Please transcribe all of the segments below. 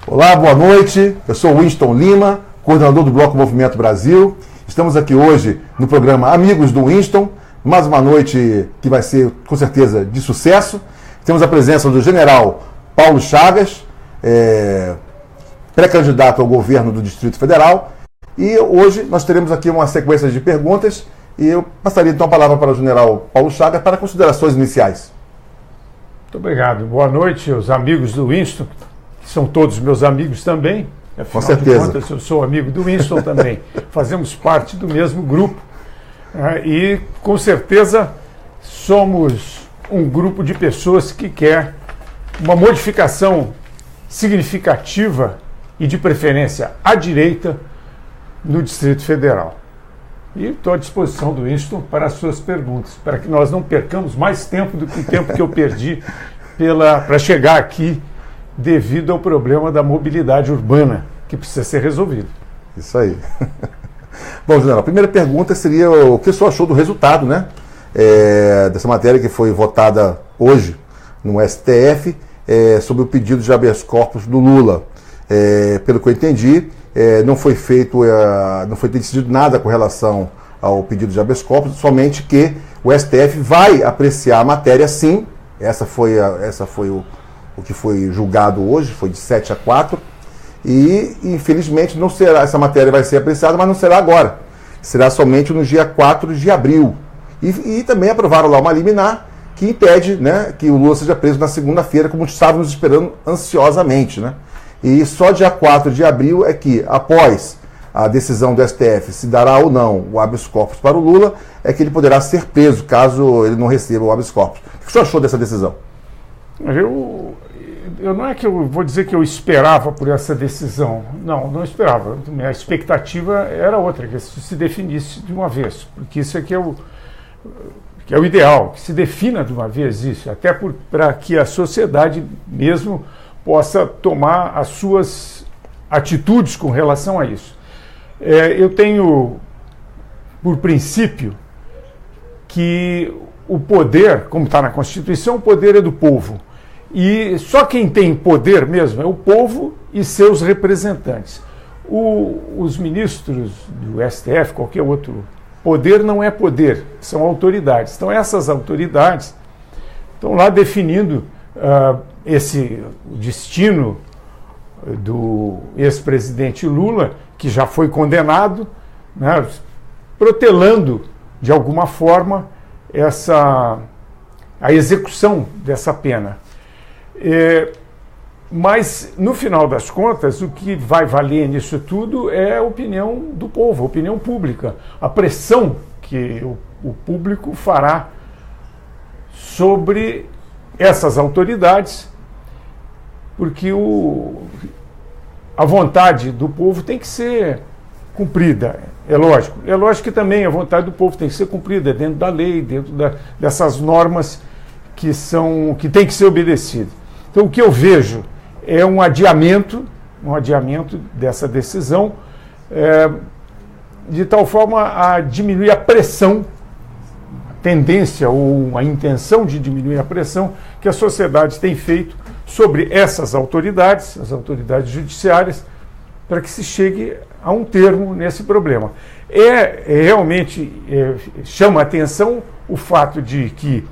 Olá, boa noite. Eu sou Winston Lima, coordenador do Bloco Movimento Brasil. Estamos aqui hoje no programa Amigos do Winston. Mais uma noite que vai ser, com certeza, de sucesso. Temos a presença do general Paulo Chagas, pré-candidato ao governo do Distrito Federal. E hoje nós teremos aqui uma sequência de perguntas e eu passaria então a palavra para o general Paulo Chagas para considerações iniciais. Muito obrigado. Boa noite aos amigos do Winston, que são todos meus amigos também. Afinal com certeza. De contas, eu sou amigo do Winston também. Fazemos parte do mesmo grupo. E, com certeza, somos um grupo de pessoas que quer uma modificação significativa e, de preferência, à direita no Distrito Federal. E estou à disposição do Winston para as suas perguntas, para que nós não percamos mais tempo do que o tempo que eu perdi para chegar aqui devido ao problema da mobilidade urbana, que precisa ser resolvido. Isso aí. Bom, general, a primeira pergunta seria o que o senhor achou do resultado, né? Dessa matéria que foi votada hoje no STF sobre o pedido de habeas corpus do Lula. Pelo que eu entendi, não foi decidido nada com relação ao pedido de habeas corpus, somente que o STF vai apreciar a matéria sim. Essa foi o que foi julgado hoje, foi de 7-4. E, infelizmente, não será, essa matéria vai ser apreciada, mas não será agora. Será somente no dia 4 de abril. E também aprovaram lá uma liminar que impede, né, que o Lula seja preso na segunda-feira, como estávamos esperando ansiosamente, né? E só dia 4 de abril é que, após a decisão do STF se dará ou não o habeas corpus para o Lula, é que ele poderá ser preso, caso ele não receba o habeas corpus. O que o senhor achou dessa decisão? Eu não é que eu vou dizer que eu esperava por essa decisão. Não esperava. A expectativa era outra, que isso se definisse de uma vez, porque isso aqui é o ideal, que se defina de uma vez isso, até para que a sociedade mesmo possa tomar as suas atitudes com relação a isso. Eu tenho por princípio que o poder, como está na Constituição, o poder é do povo. E só quem tem poder mesmo é o povo e seus representantes. Os ministros do STF, qualquer outro poder, não é poder, são autoridades. Então essas autoridades estão lá definindo o destino do ex-presidente Lula, que já foi condenado, né, protelando de alguma forma a execução dessa pena. Mas, no final das contas, o que vai valer nisso tudo é a opinião do povo, a opinião pública, a pressão que o público fará sobre essas autoridades, porque a vontade do povo tem que ser cumprida, é lógico. É lógico que também a vontade do povo tem que ser cumprida dentro da lei, dentro dessas normas que tem que ser obedecidas. Então, o que eu vejo é um adiamento dessa decisão, de tal forma a diminuir a pressão, a tendência ou a intenção de diminuir a pressão que a sociedade tem feito sobre essas autoridades, as autoridades judiciárias, para que se chegue a um termo nesse problema. Realmente chama a atenção o fato de que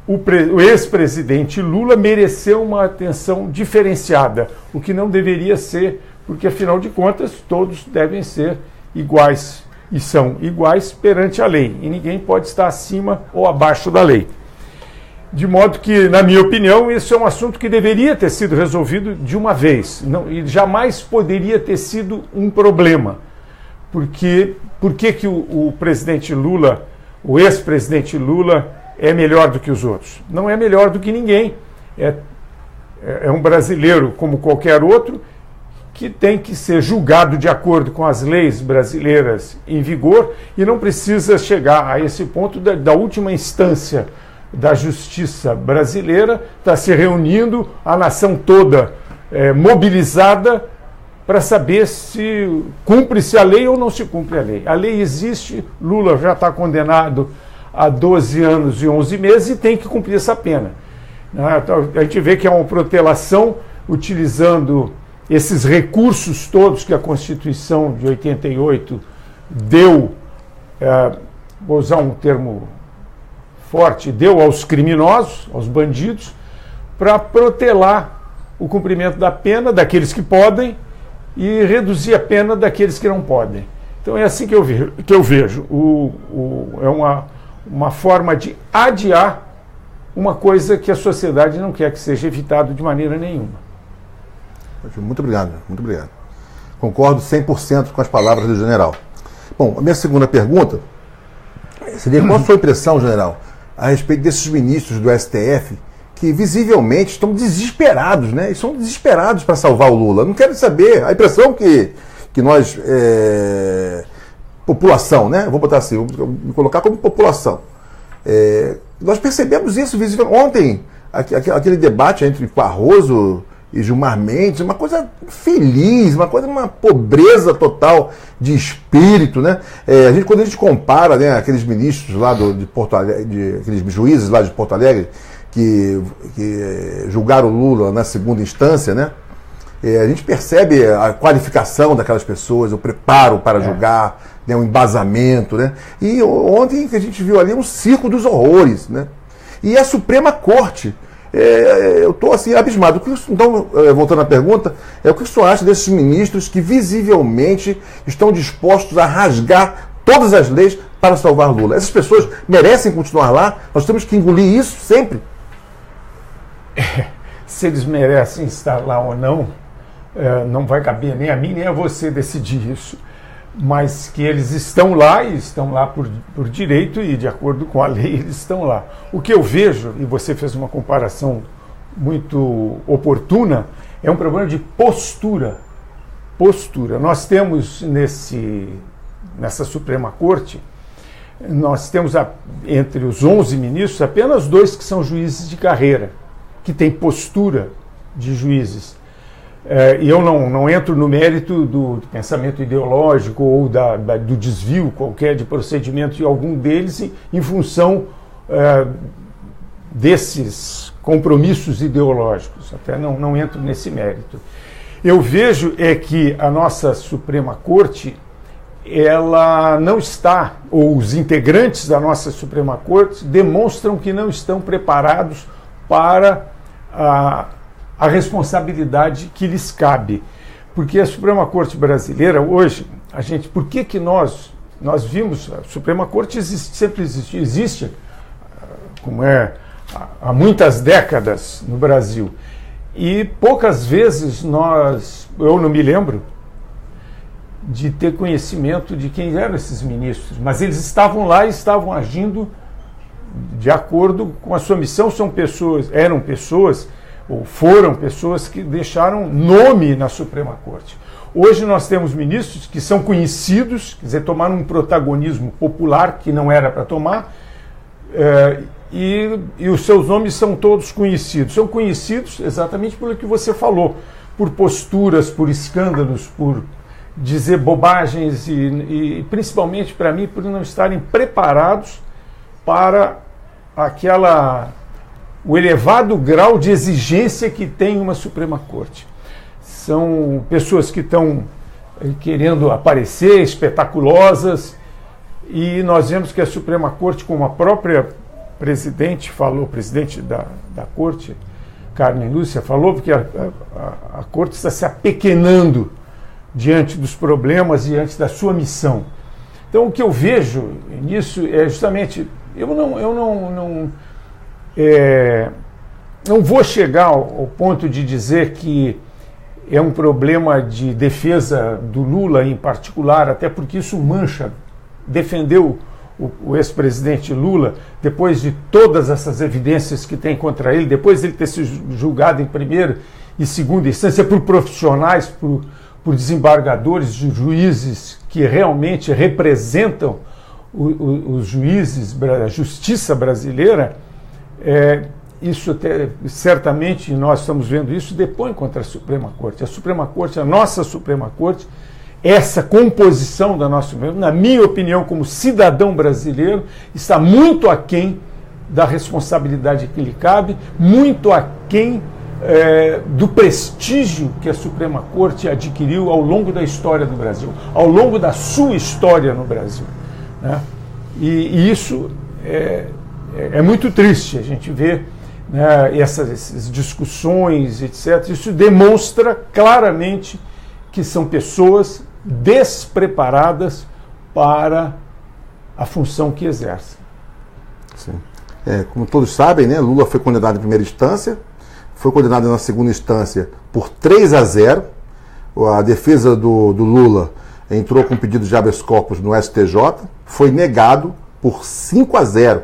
o ex-presidente Lula mereceu uma atenção diferenciada, o que não deveria ser, porque, afinal de contas, todos devem ser iguais e são iguais perante a lei, e ninguém pode estar acima ou abaixo da lei. De modo que, na minha opinião, isso é um assunto que deveria ter sido resolvido de uma vez, e jamais poderia ter sido um problema. Por que o presidente Lula, o ex-presidente Lula, é melhor do que os outros? Não é melhor do que ninguém. É um brasileiro como qualquer outro que tem que ser julgado de acordo com as leis brasileiras em vigor e não precisa chegar a esse ponto da última instância da justiça brasileira, está se reunindo a nação toda mobilizada para saber se cumpre-se a lei ou não se cumpre a lei. A lei existe, Lula já está condenado a 12 anos e 11 meses e tem que cumprir essa pena. A gente vê que é uma protelação utilizando esses recursos todos que a Constituição de 88 deu, vou usar um termo forte, deu aos criminosos, aos bandidos, para protelar o cumprimento da pena daqueles que podem e reduzir a pena daqueles que não podem. Então é assim que eu vejo. É uma forma de adiar uma coisa que a sociedade não quer que seja evitado de maneira nenhuma. Muito obrigado, muito obrigado. Concordo 100% com as palavras do general. Bom, a minha segunda pergunta seria qual a sua impressão, general, a respeito desses ministros do STF que visivelmente estão desesperados, né? Estão desesperados para salvar o Lula. Não quero saber, a impressão que nós, população, né? Vou botar assim, vou me colocar como população. Nós percebemos isso visivelmente. Ontem, aquele debate entre Barroso e Gilmar Mendes, uma coisa feliz, uma pobreza total de espírito, né? Quando a gente compara, né, aqueles ministros lá de Porto Alegre, aqueles juízes lá de Porto Alegre que julgaram o Lula na segunda instância, né? A gente percebe a qualificação daquelas pessoas, o preparo para julgar, né, o embasamento, né? E ontem que a gente viu ali um circo dos horrores, né? E a Suprema Corte, eu estou assim abismado. Então, voltando à pergunta, o que o senhor acha desses ministros que visivelmente estão dispostos a rasgar todas as leis para salvar Lula? Essas pessoas merecem continuar lá? Nós temos que engolir isso sempre? Se eles merecem estar lá ou não, não vai caber nem a mim nem a você decidir isso. Mas que eles estão lá e estão lá por direito e de acordo com a lei eles estão lá. O que eu vejo, e você fez uma comparação muito oportuna, é um problema de postura. Postura. Nós temos nessa Suprema Corte, nós temos entre os 11 ministros apenas 2 que são juízes de carreira, que têm postura de juízes. E eu não entro no mérito do pensamento ideológico ou do desvio qualquer de procedimento de algum deles em função desses compromissos ideológicos. Até não entro nesse mérito. Eu vejo que a nossa Suprema Corte, ela não está, ou os integrantes da nossa Suprema Corte demonstram que não estão preparados para a responsabilidade que lhes cabe. Porque a Suprema Corte brasileira, hoje, por que nós vimos, a Suprema Corte sempre existe, como há muitas décadas no Brasil, e poucas vezes eu não me lembro de ter conhecimento de quem eram esses ministros, mas eles estavam lá e estavam agindo de acordo com a sua missão. Eram pessoas ou foram pessoas que deixaram nome na Suprema Corte. Hoje nós temos ministros que são conhecidos, quer dizer, tomaram um protagonismo popular que não era para tomar, e os seus nomes são todos conhecidos. São conhecidos exatamente pelo que você falou, por posturas, por escândalos, por dizer bobagens e principalmente, para mim, por não estarem preparados para o elevado grau de exigência que tem uma Suprema Corte. São pessoas que estão querendo aparecer, espetaculosas, e nós vemos que a Suprema Corte, como a própria presidente da Corte, Carmen Lúcia, falou, porque a Corte está se apequenando diante dos problemas, diante da sua missão. Então, o que eu vejo nisso é justamente, eu não vou chegar ao ponto de dizer que é um problema de defesa do Lula em particular, até porque isso mancha, defendeu o ex-presidente Lula, depois de todas essas evidências que tem contra ele, depois de ele ter sido julgado em primeira e segunda instância por profissionais, por desembargadores, de juízes que realmente representam os juízes, a justiça brasileira, isso certamente, nós estamos vendo isso, depõe contra a Suprema Corte. A Suprema Corte, a nossa Suprema Corte, essa composição da nossa Suprema, na minha opinião, como cidadão brasileiro, está muito aquém da responsabilidade que lhe cabe, muito aquém do prestígio que a Suprema Corte adquiriu ao longo da história do Brasil, ao longo da sua história no Brasil, né? E isso é muito triste, a gente vê, né, essas discussões, etc. Isso demonstra claramente que são pessoas despreparadas para a função que exercem. Sim. Como todos sabem, né, Lula foi condenado em primeira instância, foi condenado na segunda instância por 3-0. A defesa do Lula entrou com pedido de habeas corpus no STJ, foi negado por 5-0.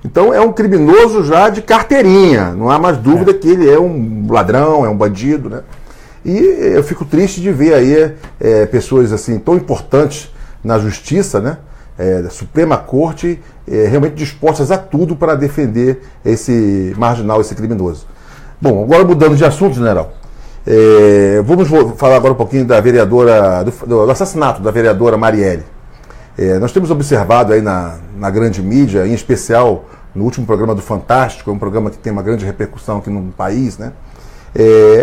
Então é um criminoso já de carteirinha, não há mais dúvida que ele é um ladrão, é um bandido, né? E eu fico triste de ver aí pessoas assim tão importantes na justiça, né? Da Suprema Corte, realmente dispostas a tudo para defender esse marginal, esse criminoso. Bom, agora mudando de assunto, general, vamos falar agora um pouquinho da vereadora, do assassinato da vereadora Marielle. Nós temos observado aí na grande mídia, em especial no último programa do Fantástico, é um programa que tem uma grande repercussão aqui no país, né?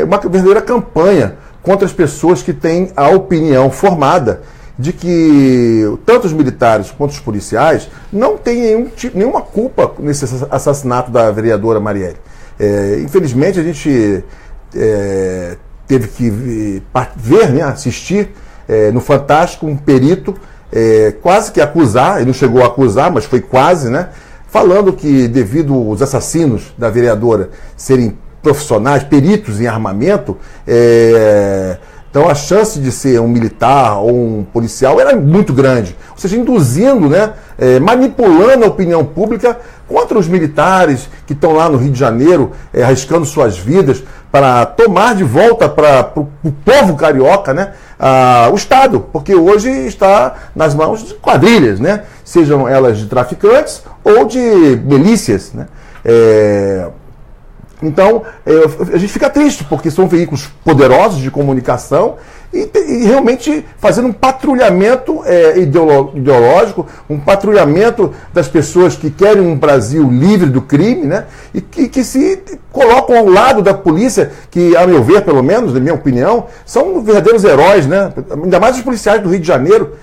Uma verdadeira campanha contra as pessoas que têm a opinião formada de que tanto os militares quanto os policiais não têm nenhuma culpa nesse assassinato da vereadora Marielle. Infelizmente, a gente teve que ver, né, assistir no Fantástico um perito quase que acusar, ele não chegou a acusar, mas foi quase, né, falando que devido aos assassinos da vereadora serem profissionais, peritos em armamento, então a chance de ser um militar ou um policial era muito grande. Ou seja, induzindo, né, manipulando a opinião pública contra os militares que estão lá no Rio de Janeiro, arriscando suas vidas para tomar de volta para o povo carioca, né, o Estado, porque hoje está nas mãos de quadrilhas, né, sejam elas de traficantes ou de milícias, né. Então, a gente fica triste, porque são veículos poderosos de comunicação e realmente fazendo um patrulhamento ideológico, um patrulhamento das pessoas que querem um Brasil livre do crime, né? E que se colocam ao lado da polícia, que, a meu ver, pelo menos, na minha opinião, são verdadeiros heróis, né? Ainda mais os policiais do Rio de Janeiro.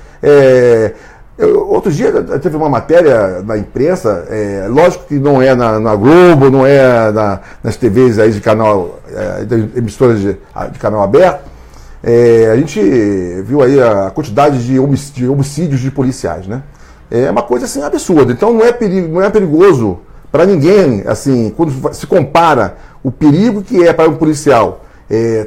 Outro dia teve uma matéria na imprensa, lógico que não é na Globo, não é nas TVs aí de canal, emissoras de canal aberto. A gente viu aí a quantidade de homicídios de policiais, né? É uma coisa assim absurda. Então não é perigoso para ninguém, assim, quando se compara o perigo que é para um policial,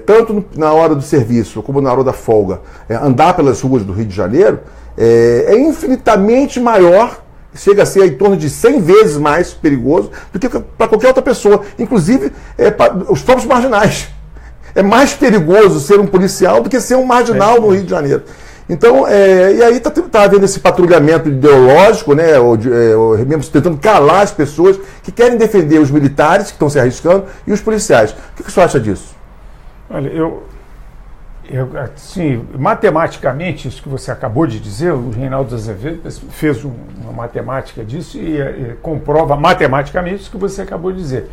tanto na hora do serviço como na hora da folga, andar pelas ruas do Rio de Janeiro, é infinitamente maior, chega a ser em torno de 100 vezes mais perigoso do que para qualquer outra pessoa, inclusive para os próprios marginais. É mais perigoso ser um policial do que ser um marginal no Rio de Janeiro. Então, e aí está havendo esse patrulhamento ideológico, né, mesmo tentando calar as pessoas que querem defender os militares que estão se arriscando e os policiais. O que você acha disso? Olha, assim, matematicamente, isso que você acabou de dizer, o Reinaldo Azevedo fez uma matemática disso e comprova matematicamente isso que você acabou de dizer.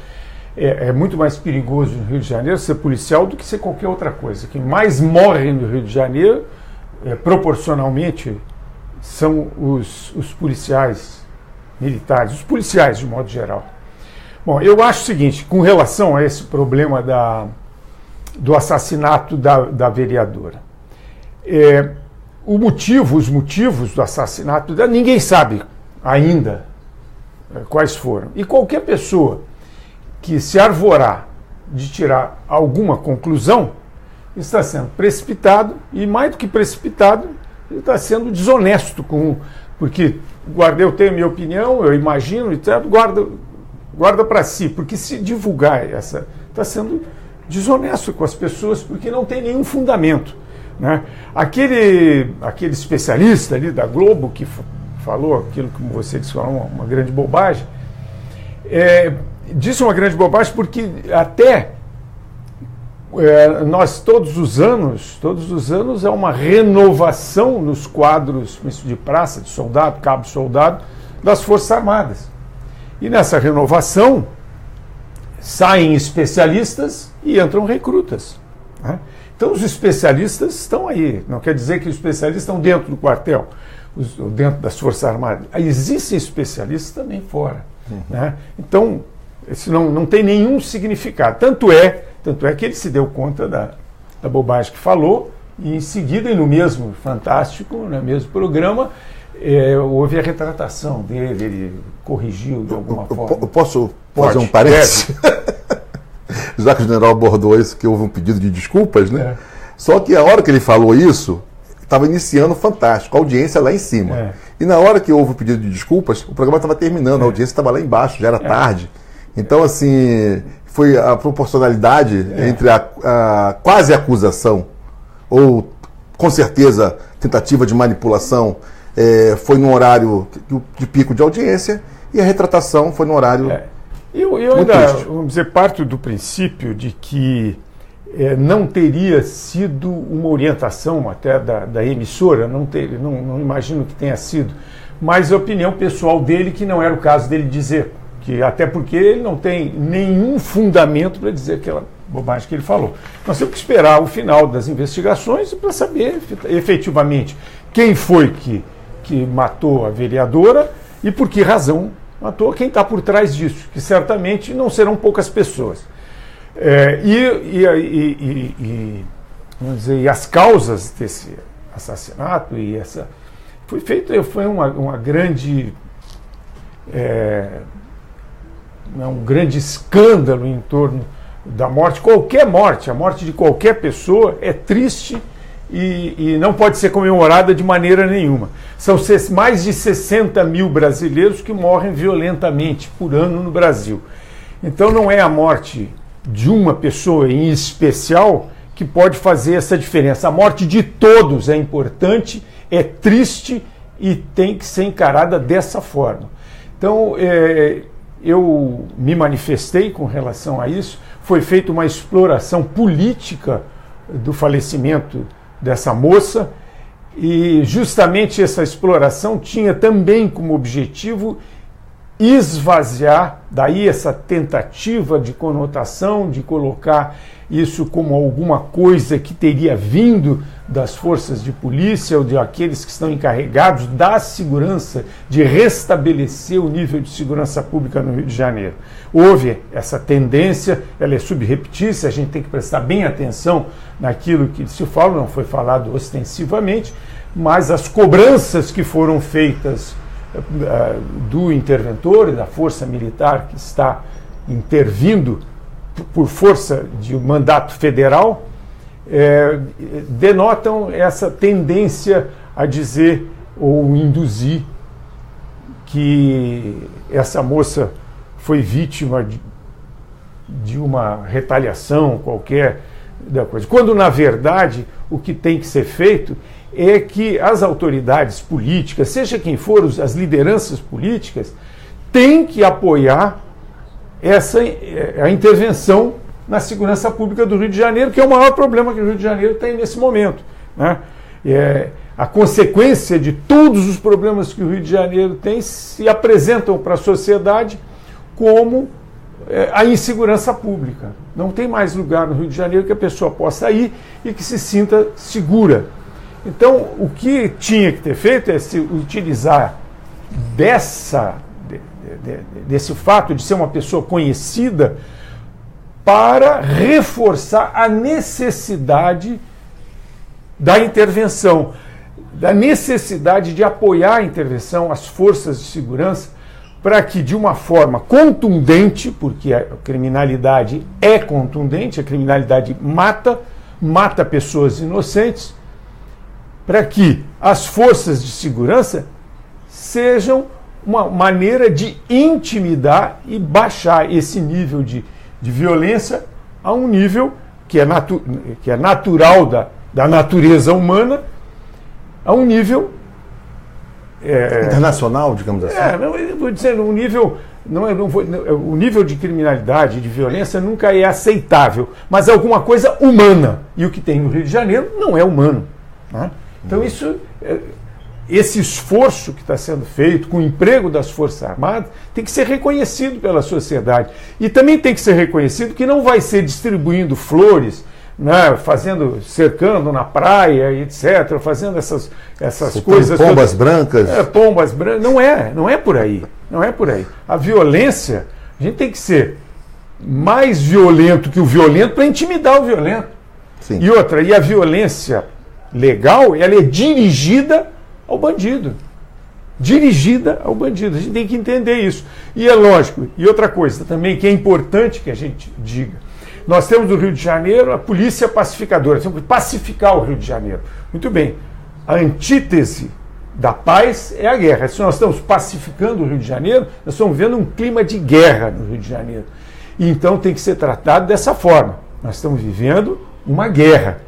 É muito mais perigoso no Rio de Janeiro ser policial do que ser qualquer outra coisa. Quem mais morre no Rio de Janeiro, proporcionalmente, são os policiais militares, os policiais de modo geral. Bom, eu acho o seguinte, com relação a esse problema do assassinato da vereadora. Os motivos do assassinato dela, ninguém sabe ainda quais foram. E qualquer pessoa que se arvorar de tirar alguma conclusão está sendo precipitado, e mais do que precipitado, está sendo desonesto, porque eu tenho a minha opinião, eu imagino, etc., guarda para si, porque se divulgar está sendo desonesto com as pessoas, porque não tem nenhum fundamento, né? Aquele especialista ali da Globo que falou aquilo que você disse, uma grande bobagem, disse uma grande bobagem porque até nós todos os anos há uma renovação nos quadros de praça, de soldado, cabo soldado das Forças Armadas. E nessa renovação saem especialistas e entram recrutas. Né? Então os especialistas estão aí, não quer dizer que os especialistas estão dentro do quartel, dentro das Forças Armadas. Existem especialistas também fora. Né? Então, isso não tem nenhum significado. Tanto é que ele se deu conta da bobagem que falou, e em seguida, e no mesmo Fantástico, no mesmo programa, houve a retratação dele, ele corrigiu de alguma forma. Eu posso fazer um parênteses? Já que o general abordou isso, que houve um pedido de desculpas, né? Só que a hora que ele falou isso, estava iniciando o Fantástico, a audiência lá em cima. E na hora que houve o pedido de desculpas, o programa estava terminando, a audiência estava lá embaixo, já era tarde. Então, assim, foi a proporcionalidade entre a quase acusação, ou com certeza tentativa de manipulação, foi no horário de pico de audiência, e a retratação foi no horário. Eu ainda, vamos dizer, parto do princípio de que não teria sido uma orientação até da emissora, não imagino que tenha sido, mas a opinião pessoal dele que não era o caso dele dizer, que até porque ele não tem nenhum fundamento para dizer aquela bobagem que ele falou. Nós temos que esperar o final das investigações para saber efetivamente quem foi que matou a vereadora e por que razão matou, quem está por trás disso, que certamente não serão poucas pessoas. Vamos dizer, e as causas desse assassinato foi uma grande um grande escândalo em torno da morte. Qualquer morte, a morte de qualquer pessoa é triste e não pode ser comemorada de maneira nenhuma. São mais de 60 mil brasileiros que morrem violentamente por ano no Brasil. Então não é a morte de uma pessoa em especial que pode fazer essa diferença. A morte de todos é importante, é triste e tem que ser encarada dessa forma. Então, eu me manifestei com relação a isso. Foi feita uma exploração política do falecimento dessa moça e justamente essa exploração tinha também como objetivo esvaziar, daí essa tentativa de conotação, de colocar isso como alguma coisa que teria vindo das forças de polícia ou de aqueles que estão encarregados da segurança, de restabelecer o nível de segurança pública no Rio de Janeiro. Houve essa tendência, ela é subreptícia, a gente tem que prestar bem atenção naquilo que se fala, não foi falado ostensivamente, mas as cobranças que foram feitas do interventor e da força militar que está intervindo por força de mandato federal, denotam essa tendência a dizer ou induzir que essa moça foi vítima de uma retaliação qualquer da coisa. Quando, na verdade, o que tem que ser feito é que as autoridades políticas, seja quem for, as lideranças políticas, têm que apoiar a intervenção na segurança pública do Rio de Janeiro, que é o maior problema que o Rio de Janeiro tem nesse momento. Né? A consequência de todos os problemas que o Rio de Janeiro tem se apresentam para a sociedade como a insegurança pública. Não tem mais lugar no Rio de Janeiro que a pessoa possa ir e que se sinta segura. Então, o que tinha que ter feito é se utilizar desse fato de ser uma pessoa conhecida para reforçar a necessidade da intervenção, da necessidade de apoiar a intervenção, as forças de segurança, para que de uma forma contundente, porque a criminalidade é contundente, a criminalidade mata pessoas inocentes, para que as forças de segurança sejam uma maneira de intimidar e baixar esse nível de violência a um nível que é natural da natureza humana, a um nível internacional, digamos assim. Eu vou dizer, o nível de criminalidade, de violência nunca é aceitável, mas é alguma coisa humana. E o que tem no Rio de Janeiro não é humano. Né? Então isso esse esforço que está sendo feito com o emprego das Forças Armadas tem que ser reconhecido pela sociedade. E também tem que ser reconhecido que não vai ser distribuindo flores, né, cercando na praia, etc., fazendo essas coisas. Pombas brancas. Pombas brancas. Não é por aí. Não é por aí. A violência, a gente tem que ser mais violento que o violento para intimidar o violento. Sim. E a violência legal, ela é dirigida ao bandido. Dirigida ao bandido. A gente tem que entender isso. E é lógico, e outra coisa também que é importante que a gente diga. Nós temos no Rio de Janeiro a polícia pacificadora. Temos que pacificar o Rio de Janeiro. Muito bem. A antítese da paz é a guerra. Se nós estamos pacificando o Rio de Janeiro, nós estamos vendo um clima de guerra no Rio de Janeiro. E então tem que ser tratado dessa forma. Nós estamos vivendo uma guerra.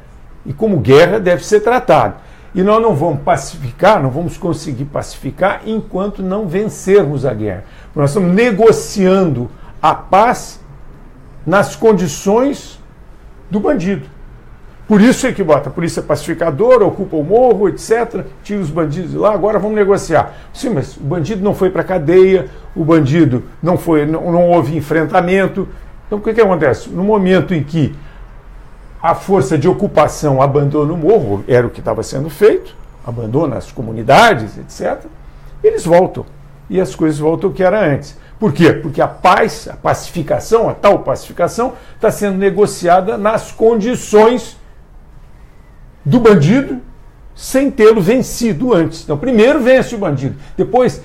E como guerra deve ser tratado. E nós não vamos pacificar, não vamos conseguir pacificar enquanto não vencermos a guerra. Nós estamos negociando a paz nas condições do bandido. Por isso é que bota a polícia pacificadora, ocupa o morro, etc., tira os bandidos de lá, agora vamos negociar. Sim, mas o bandido não foi para a cadeia, o bandido não houve enfrentamento. Então o que acontece? No momento em que a força de ocupação abandona o morro, era o que estava sendo feito, abandona as comunidades, etc., eles voltam. E as coisas voltam ao que era antes. Por quê? Porque a paz, a pacificação, a tal pacificação, está sendo negociada nas condições do bandido sem tê-lo vencido antes. Então, primeiro vence o bandido, depois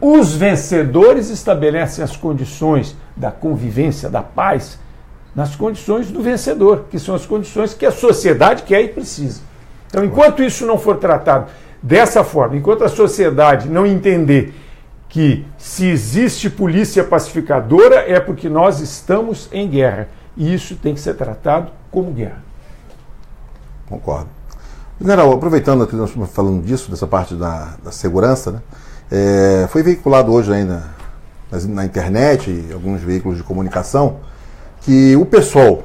os vencedores estabelecem as condições da convivência, da paz, nas condições do vencedor, que são as condições que a sociedade quer e precisa. Então, enquanto isso não for tratado dessa forma, enquanto a sociedade não entender que se existe polícia pacificadora é porque nós estamos em guerra. E isso tem que ser tratado como guerra. Concordo. General, aproveitando que nós estamos falando disso, dessa parte da segurança, né, foi veiculado hoje ainda na internet e alguns veículos de comunicação que o PSOL,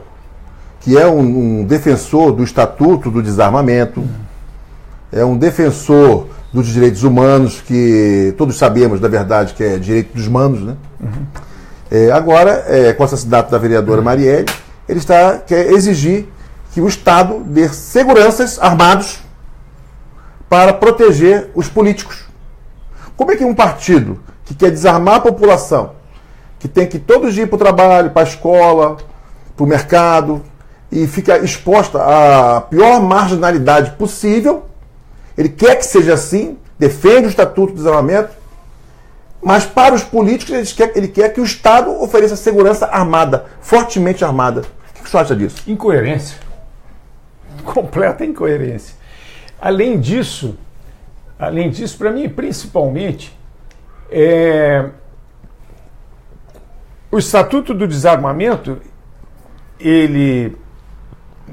que é um defensor do Estatuto do Desarmamento, é um defensor dos direitos humanos, que todos sabemos, na verdade, que é direito dos humanos, né? Agora, com o assassinato da vereadora Marielle, ele quer exigir que o Estado dê seguranças armados para proteger os políticos. Como é que um partido que quer desarmar a população, que tem que todos ir para o trabalho, para a escola, para o mercado, e fica exposta à pior marginalidade possível, ele quer que seja assim, defende o Estatuto do Desarmamento, mas para os políticos ele quer que o Estado ofereça segurança armada, fortemente armada. O que você acha disso? Incoerência. Completa incoerência. Além disso, para mim, principalmente, o Estatuto do Desarmamento, ele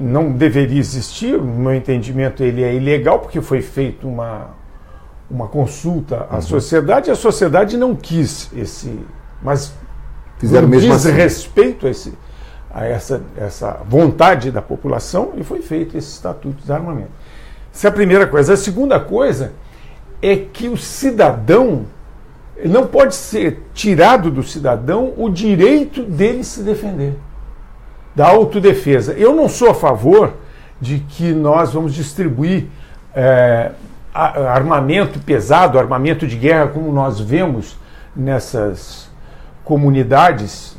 não deveria existir, no meu entendimento ele é ilegal, porque foi feita uma consulta à sociedade, e a sociedade não quis mas fizeram mesmo assim. Respeito a essa vontade da população, e foi feito esse Estatuto de Desarmamento. Essa é a primeira coisa. A segunda coisa é que o cidadão, não pode ser tirado do cidadão o direito dele se defender, da autodefesa. Eu não sou a favor de que nós vamos distribuir armamento pesado, armamento de guerra, como nós vemos nessas comunidades,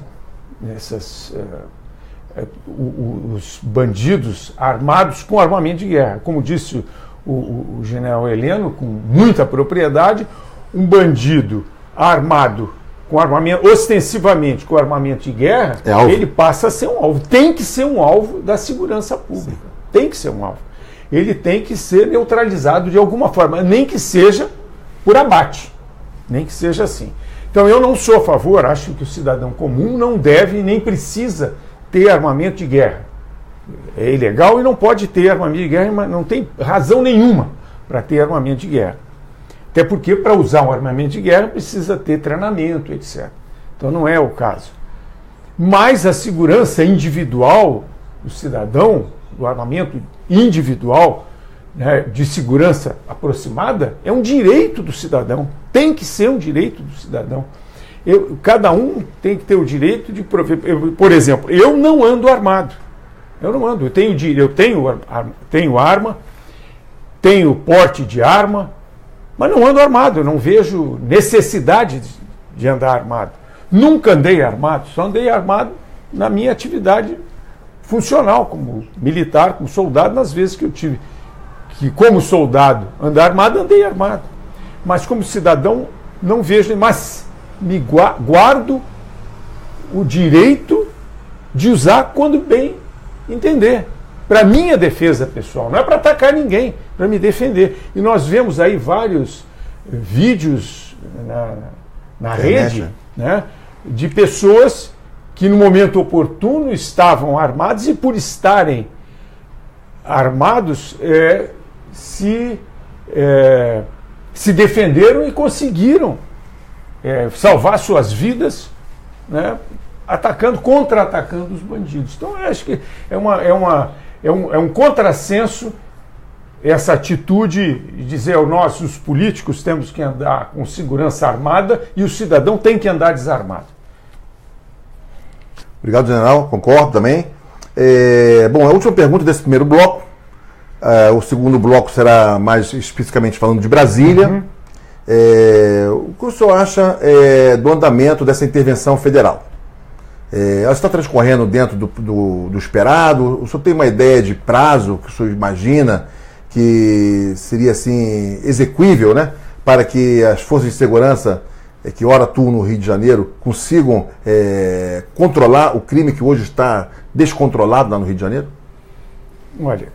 os bandidos armados com armamento de guerra. Como disse o general Heleno, com muita propriedade, um bandido armado com armamento, ostensivamente com armamento de guerra, ele passa a ser um alvo. Tem que ser um alvo da segurança pública. Sim. Tem que ser um alvo. Ele tem que ser neutralizado de alguma forma, nem que seja por abate, nem que seja assim. Então eu não sou a favor, acho que o cidadão comum não deve nem precisa ter armamento de guerra. É ilegal e não pode ter armamento de guerra, mas não tem razão nenhuma para ter armamento de guerra. Até porque para usar um armamento de guerra precisa ter treinamento, etc. Então não é o caso. Mas a segurança individual do cidadão, do armamento individual, né, de segurança aproximada é um direito do cidadão. Tem que ser um direito do cidadão. Cada um tem que ter o direito de... Por exemplo, eu não ando armado. Eu não ando. Eu tenho arma, tenho porte de arma, mas não ando armado. Eu não vejo necessidade de andar armado. Nunca andei armado. Só andei armado na minha atividade funcional, como militar, como soldado, nas vezes que eu tive que, como soldado, andar armado, andei armado. Mas como cidadão, não vejo, mas me guardo o direito de usar quando bem entender. Para minha defesa pessoal, não é para atacar ninguém, para me defender. E nós vemos aí vários vídeos na rede, né, de pessoas que no momento oportuno estavam armados e por estarem armados se defenderam e conseguiram salvar suas vidas, né, contra-atacando os bandidos. Então eu acho que é um contrassenso essa atitude de dizer nós, os políticos, temos que andar com segurança armada e o cidadão tem que andar desarmado. Obrigado, general. Concordo também. Bom, a última pergunta desse primeiro bloco. O segundo bloco será mais especificamente falando de Brasília. Uhum. O que o senhor acha do andamento dessa intervenção federal? Ela está transcorrendo dentro do esperado? O senhor tem uma ideia de prazo que o senhor imagina que seria assim execuível, né, para que as forças de segurança que ora atuam no Rio de Janeiro consigam controlar o crime que hoje está descontrolado lá no Rio de Janeiro? Olha,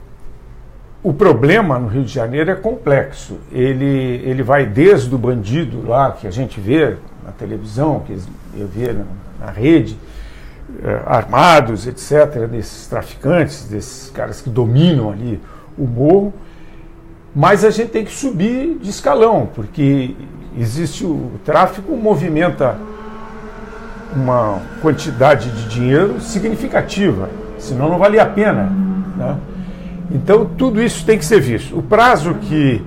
o problema no Rio de Janeiro é complexo. Ele vai desde o bandido lá que a gente vê na televisão, que eu vê na rede, armados, etc., desses traficantes, desses caras que dominam ali o morro, mas a gente tem que subir de escalão, porque existe o tráfico, movimenta uma quantidade de dinheiro significativa, senão não valia a pena, né? Então tudo isso tem que ser visto. O prazo que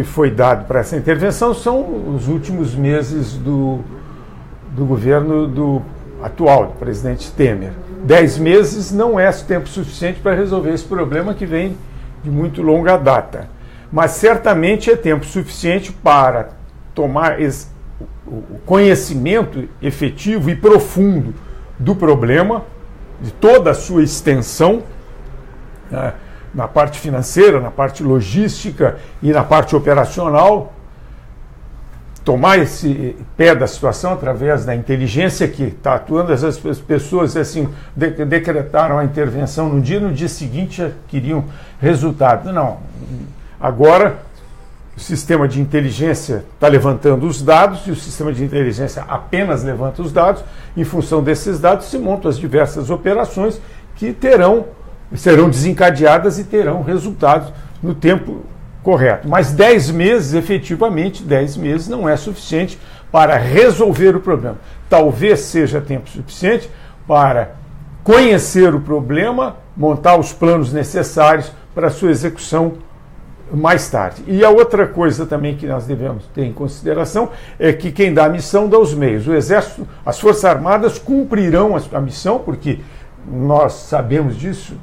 foi dado para essa intervenção são os últimos meses do governo do atual, do presidente Temer. 10 meses não é tempo suficiente para resolver esse problema que vem de muito longa data. Mas certamente é tempo suficiente para tomar o conhecimento efetivo e profundo do problema, de toda a sua extensão, né, na parte financeira, na parte logística e na parte operacional, tomar esse pé da situação através da inteligência que está atuando. As pessoas assim decretaram a intervenção no dia seguinte já queriam resultado. Não, agora o sistema de inteligência está levantando os dados e o sistema de inteligência apenas levanta os dados. Em função desses dados se montam as diversas operações que serão desencadeadas e terão resultados no tempo correto. Mas 10 meses, efetivamente, 10 meses não é suficiente para resolver o problema. Talvez seja tempo suficiente para conhecer o problema, montar os planos necessários para a sua execução mais tarde. E a outra coisa também que nós devemos ter em consideração é que quem dá a missão dá os meios. O Exército, as Forças Armadas cumprirão a missão, porque nós sabemos disso,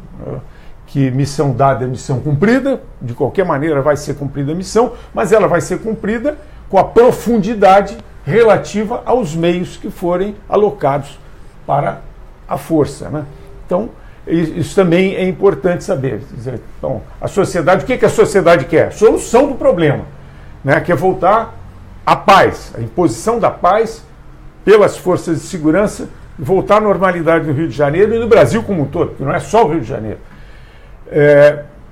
que missão dada é missão cumprida, de qualquer maneira vai ser cumprida a missão, mas ela vai ser cumprida com a profundidade relativa aos meios que forem alocados para a força, né? Então, isso também é importante saber. Então, a sociedade, o que a sociedade quer? Solução do problema, né? Quer voltar à paz, a imposição da paz pelas forças de segurança, voltar à normalidade no Rio de Janeiro e no Brasil como um todo, porque não é só o Rio de Janeiro.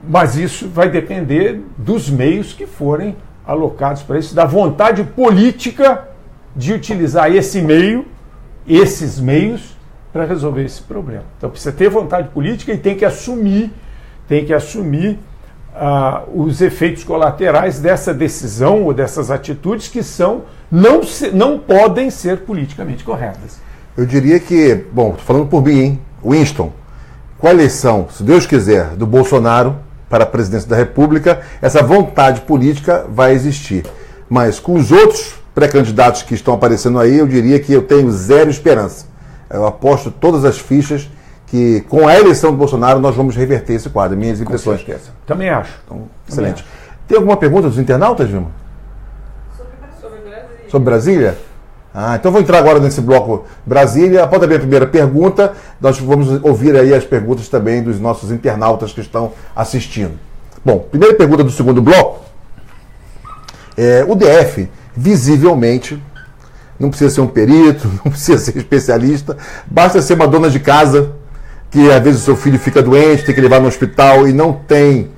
Mas isso vai depender dos meios que forem alocados para isso, da vontade política de utilizar esses meios para resolver esse problema. Então precisa ter vontade política e tem que assumir os efeitos colaterais dessa decisão ou dessas atitudes que não podem ser politicamente corretas. Eu diria que, bom, estou falando por mim, hein? Winston, com a eleição, se Deus quiser, do Bolsonaro, para a presidência da República, essa vontade política vai existir. Mas com os outros pré-candidatos que estão aparecendo aí, eu diria que eu tenho zero esperança. Eu aposto todas as fichas que com a eleição do Bolsonaro nós vamos reverter esse quadro. Minhas impressões. Também acho. Então, excelente. Tem alguma pergunta dos internautas, Vilma? Sobre Brasília. Sobre Brasília? Então vou entrar agora nesse bloco Brasília. Após a minha primeira pergunta, nós vamos ouvir aí as perguntas também dos nossos internautas que estão assistindo. Bom, primeira pergunta do segundo bloco. O DF, visivelmente, não precisa ser um perito, não precisa ser especialista, basta ser uma dona de casa, que às vezes o seu filho fica doente, tem que levar no hospital e não tem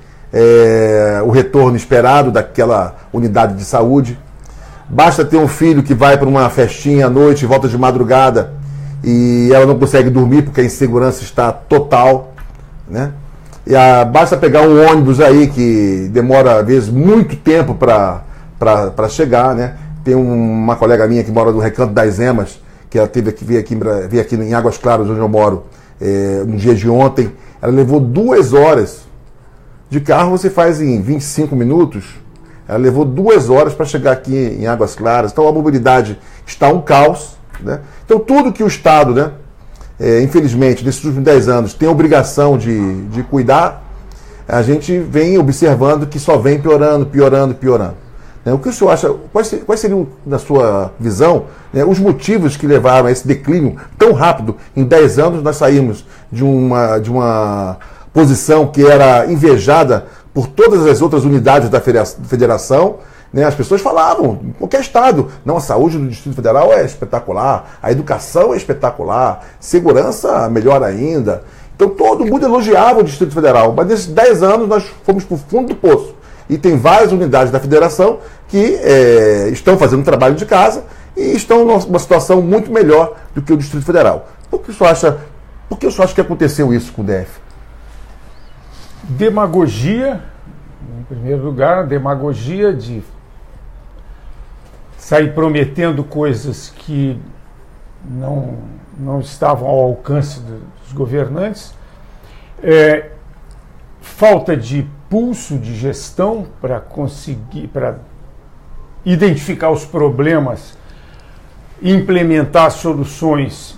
o retorno esperado daquela unidade de saúde. Basta ter um filho que vai para uma festinha à noite e volta de madrugada e ela não consegue dormir porque a insegurança está total, né? Basta pegar um ônibus aí que demora, às vezes, muito tempo para chegar, né? Tem uma colega minha que mora no Recanto das Emas, que ela veio aqui em Águas Claras, onde eu moro, no dia de ontem. Ela levou 2 horas. De carro você faz em 25 minutos. Ela levou 2 horas para chegar aqui em Águas Claras. Então a mobilidade está um caos, né? Então tudo que o Estado, né, infelizmente, nesses últimos 10 anos, tem a obrigação de cuidar, a gente vem observando que só vem piorando. O que o senhor acha, quais seriam, na sua visão, né, os motivos que levaram a esse declínio tão rápido? Em 10 anos nós saímos de uma posição que era invejada por todas as outras unidades da federação, né? As pessoas falavam, em qualquer estado, não, a saúde do Distrito Federal é espetacular, a educação é espetacular, segurança melhor ainda. Então todo mundo elogiava o Distrito Federal, mas nesses 10 anos nós fomos para o fundo do poço. E tem várias unidades da federação que estão fazendo um trabalho de casa e estão numa situação muito melhor do que o Distrito Federal. Por que o senhor acha que aconteceu isso com o DF? Demagogia, em primeiro lugar, demagogia de sair prometendo coisas que não estavam ao alcance dos governantes, falta de pulso de gestão para identificar os problemas, implementar soluções,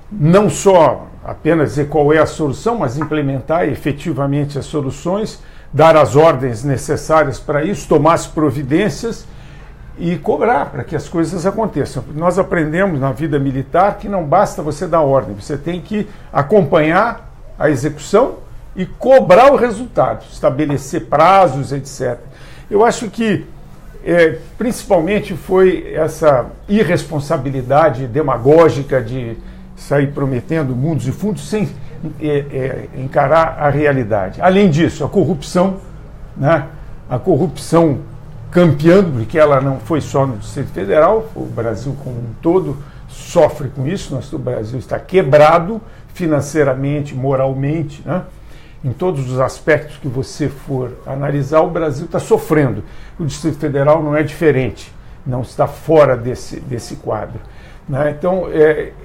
não só apenas dizer qual é a solução, mas implementar efetivamente as soluções, dar as ordens necessárias para isso, tomar as providências e cobrar para que as coisas aconteçam. Nós aprendemos na vida militar que não basta você dar ordem, você tem que acompanhar a execução e cobrar o resultado, estabelecer prazos, etc. Eu acho que principalmente foi essa irresponsabilidade demagógica de sair prometendo mundos e fundos sem encarar a realidade. Além disso, a corrupção, né? A corrupção campeando, porque ela não foi só no Distrito Federal, o Brasil como um todo sofre com isso. O Brasil está quebrado financeiramente, moralmente, né? Em todos os aspectos que você for analisar, o Brasil está sofrendo. O Distrito Federal não é diferente, não está fora desse quadro. Né? Então,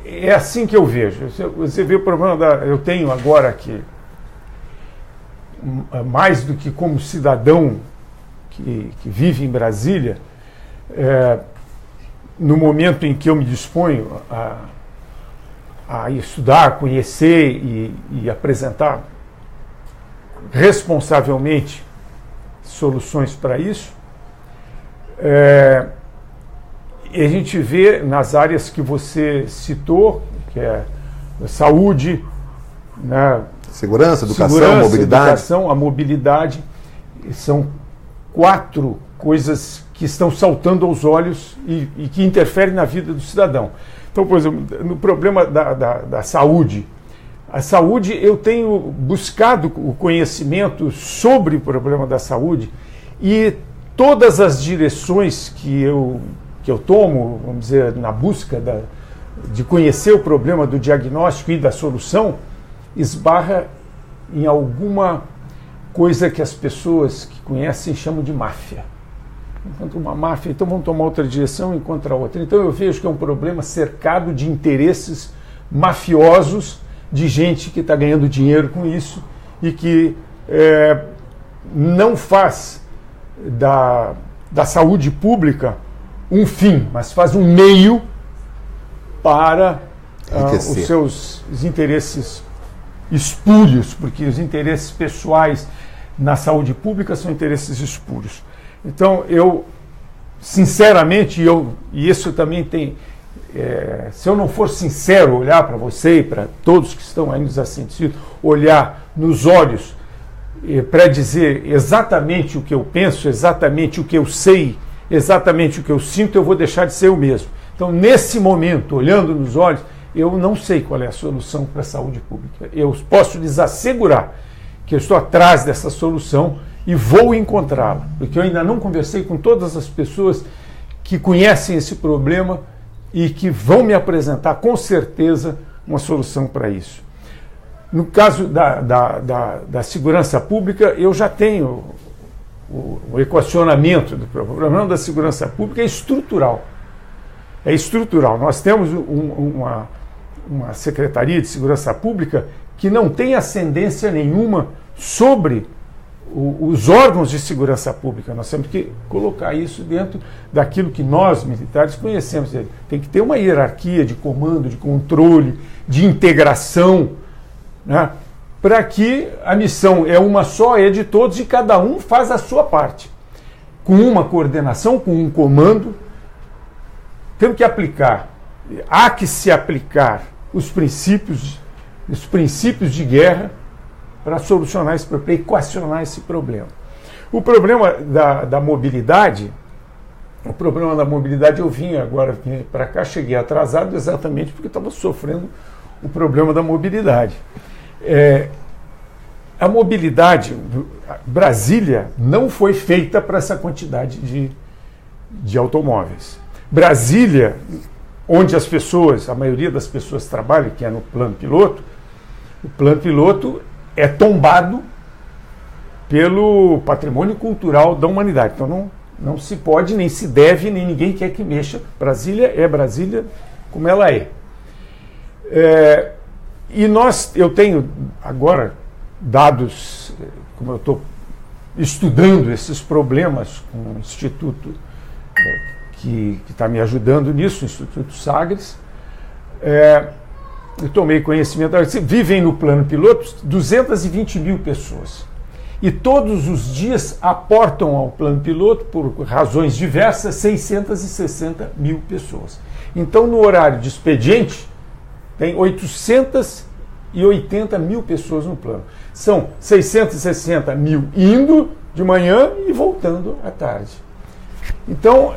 é assim que eu vejo. Você vê o problema eu tenho agora que, mais do que como cidadão que vive em Brasília, no momento em que eu me disponho a estudar, conhecer e apresentar responsavelmente soluções para isso, e a gente vê nas áreas que você citou, que é a saúde, né, segurança, mobilidade. A mobilidade, são 4 coisas que estão saltando aos olhos e que interferem na vida do cidadão. Então, por exemplo, no problema da saúde, a saúde, eu tenho buscado o conhecimento sobre o problema da saúde e todas as direções que eu tomo, vamos dizer, na busca de conhecer o problema do diagnóstico e da solução, esbarra em alguma coisa que as pessoas que conhecem chamam de máfia. Enquanto uma máfia, então vamos tomar outra direção e encontrar outra. Então eu vejo que é um problema cercado de interesses mafiosos, de gente que está ganhando dinheiro com isso e que não faz da saúde pública um fim, mas faz um meio para os seus interesses espúrios, porque os interesses pessoais na saúde pública são interesses espúrios. Então, eu, sinceramente, e isso também tem... se eu não for sincero, olhar para você e para todos que estão aí nos assistindo, olhar nos olhos para dizer exatamente o que eu penso, exatamente o que eu sei, exatamente o que eu sinto, eu vou deixar de ser eu mesmo. Então, nesse momento, olhando nos olhos, eu não sei qual é a solução para a saúde pública. Eu posso lhes assegurar que eu estou atrás dessa solução e vou encontrá-la, porque eu ainda não conversei com todas as pessoas que conhecem esse problema e que vão me apresentar, com certeza, uma solução para isso. No caso da segurança pública, eu já tenho o equacionamento do problema. O problema da segurança pública é estrutural. É estrutural. Nós temos uma Secretaria de Segurança Pública que não tem ascendência nenhuma sobre os órgãos de segurança pública. Nós temos que colocar isso dentro daquilo que nós, militares, conhecemos. Tem que ter uma hierarquia de comando, de controle, de integração, né? Para que a missão é uma só, é de todos e cada um faz a sua parte. Com uma coordenação, com um comando. Temos que aplicar, há que se aplicar os princípios de guerra para solucionar esse problema, para equacionar esse problema. O problema da mobilidade, eu vim agora para cá, cheguei atrasado exatamente porque estava sofrendo o problema da mobilidade. A mobilidade, Brasília não foi feita para essa quantidade de automóveis. Brasília, onde a maioria das pessoas trabalha, que é no plano piloto, o plano piloto é tombado pelo patrimônio cultural da humanidade. Então não se pode, nem se deve, nem ninguém quer que mexa. Brasília é Brasília como ela é. Eu tenho agora dados, como eu estou estudando esses problemas com o Instituto que está me ajudando nisso, o Instituto Sagres, eu tomei conhecimento, vivem no plano piloto 220 mil pessoas. E todos os dias aportam ao plano piloto, por razões diversas, 660 mil pessoas. Então, no horário de expediente, tem 880 mil pessoas no plano. São 660 mil indo de manhã e voltando à tarde. Então,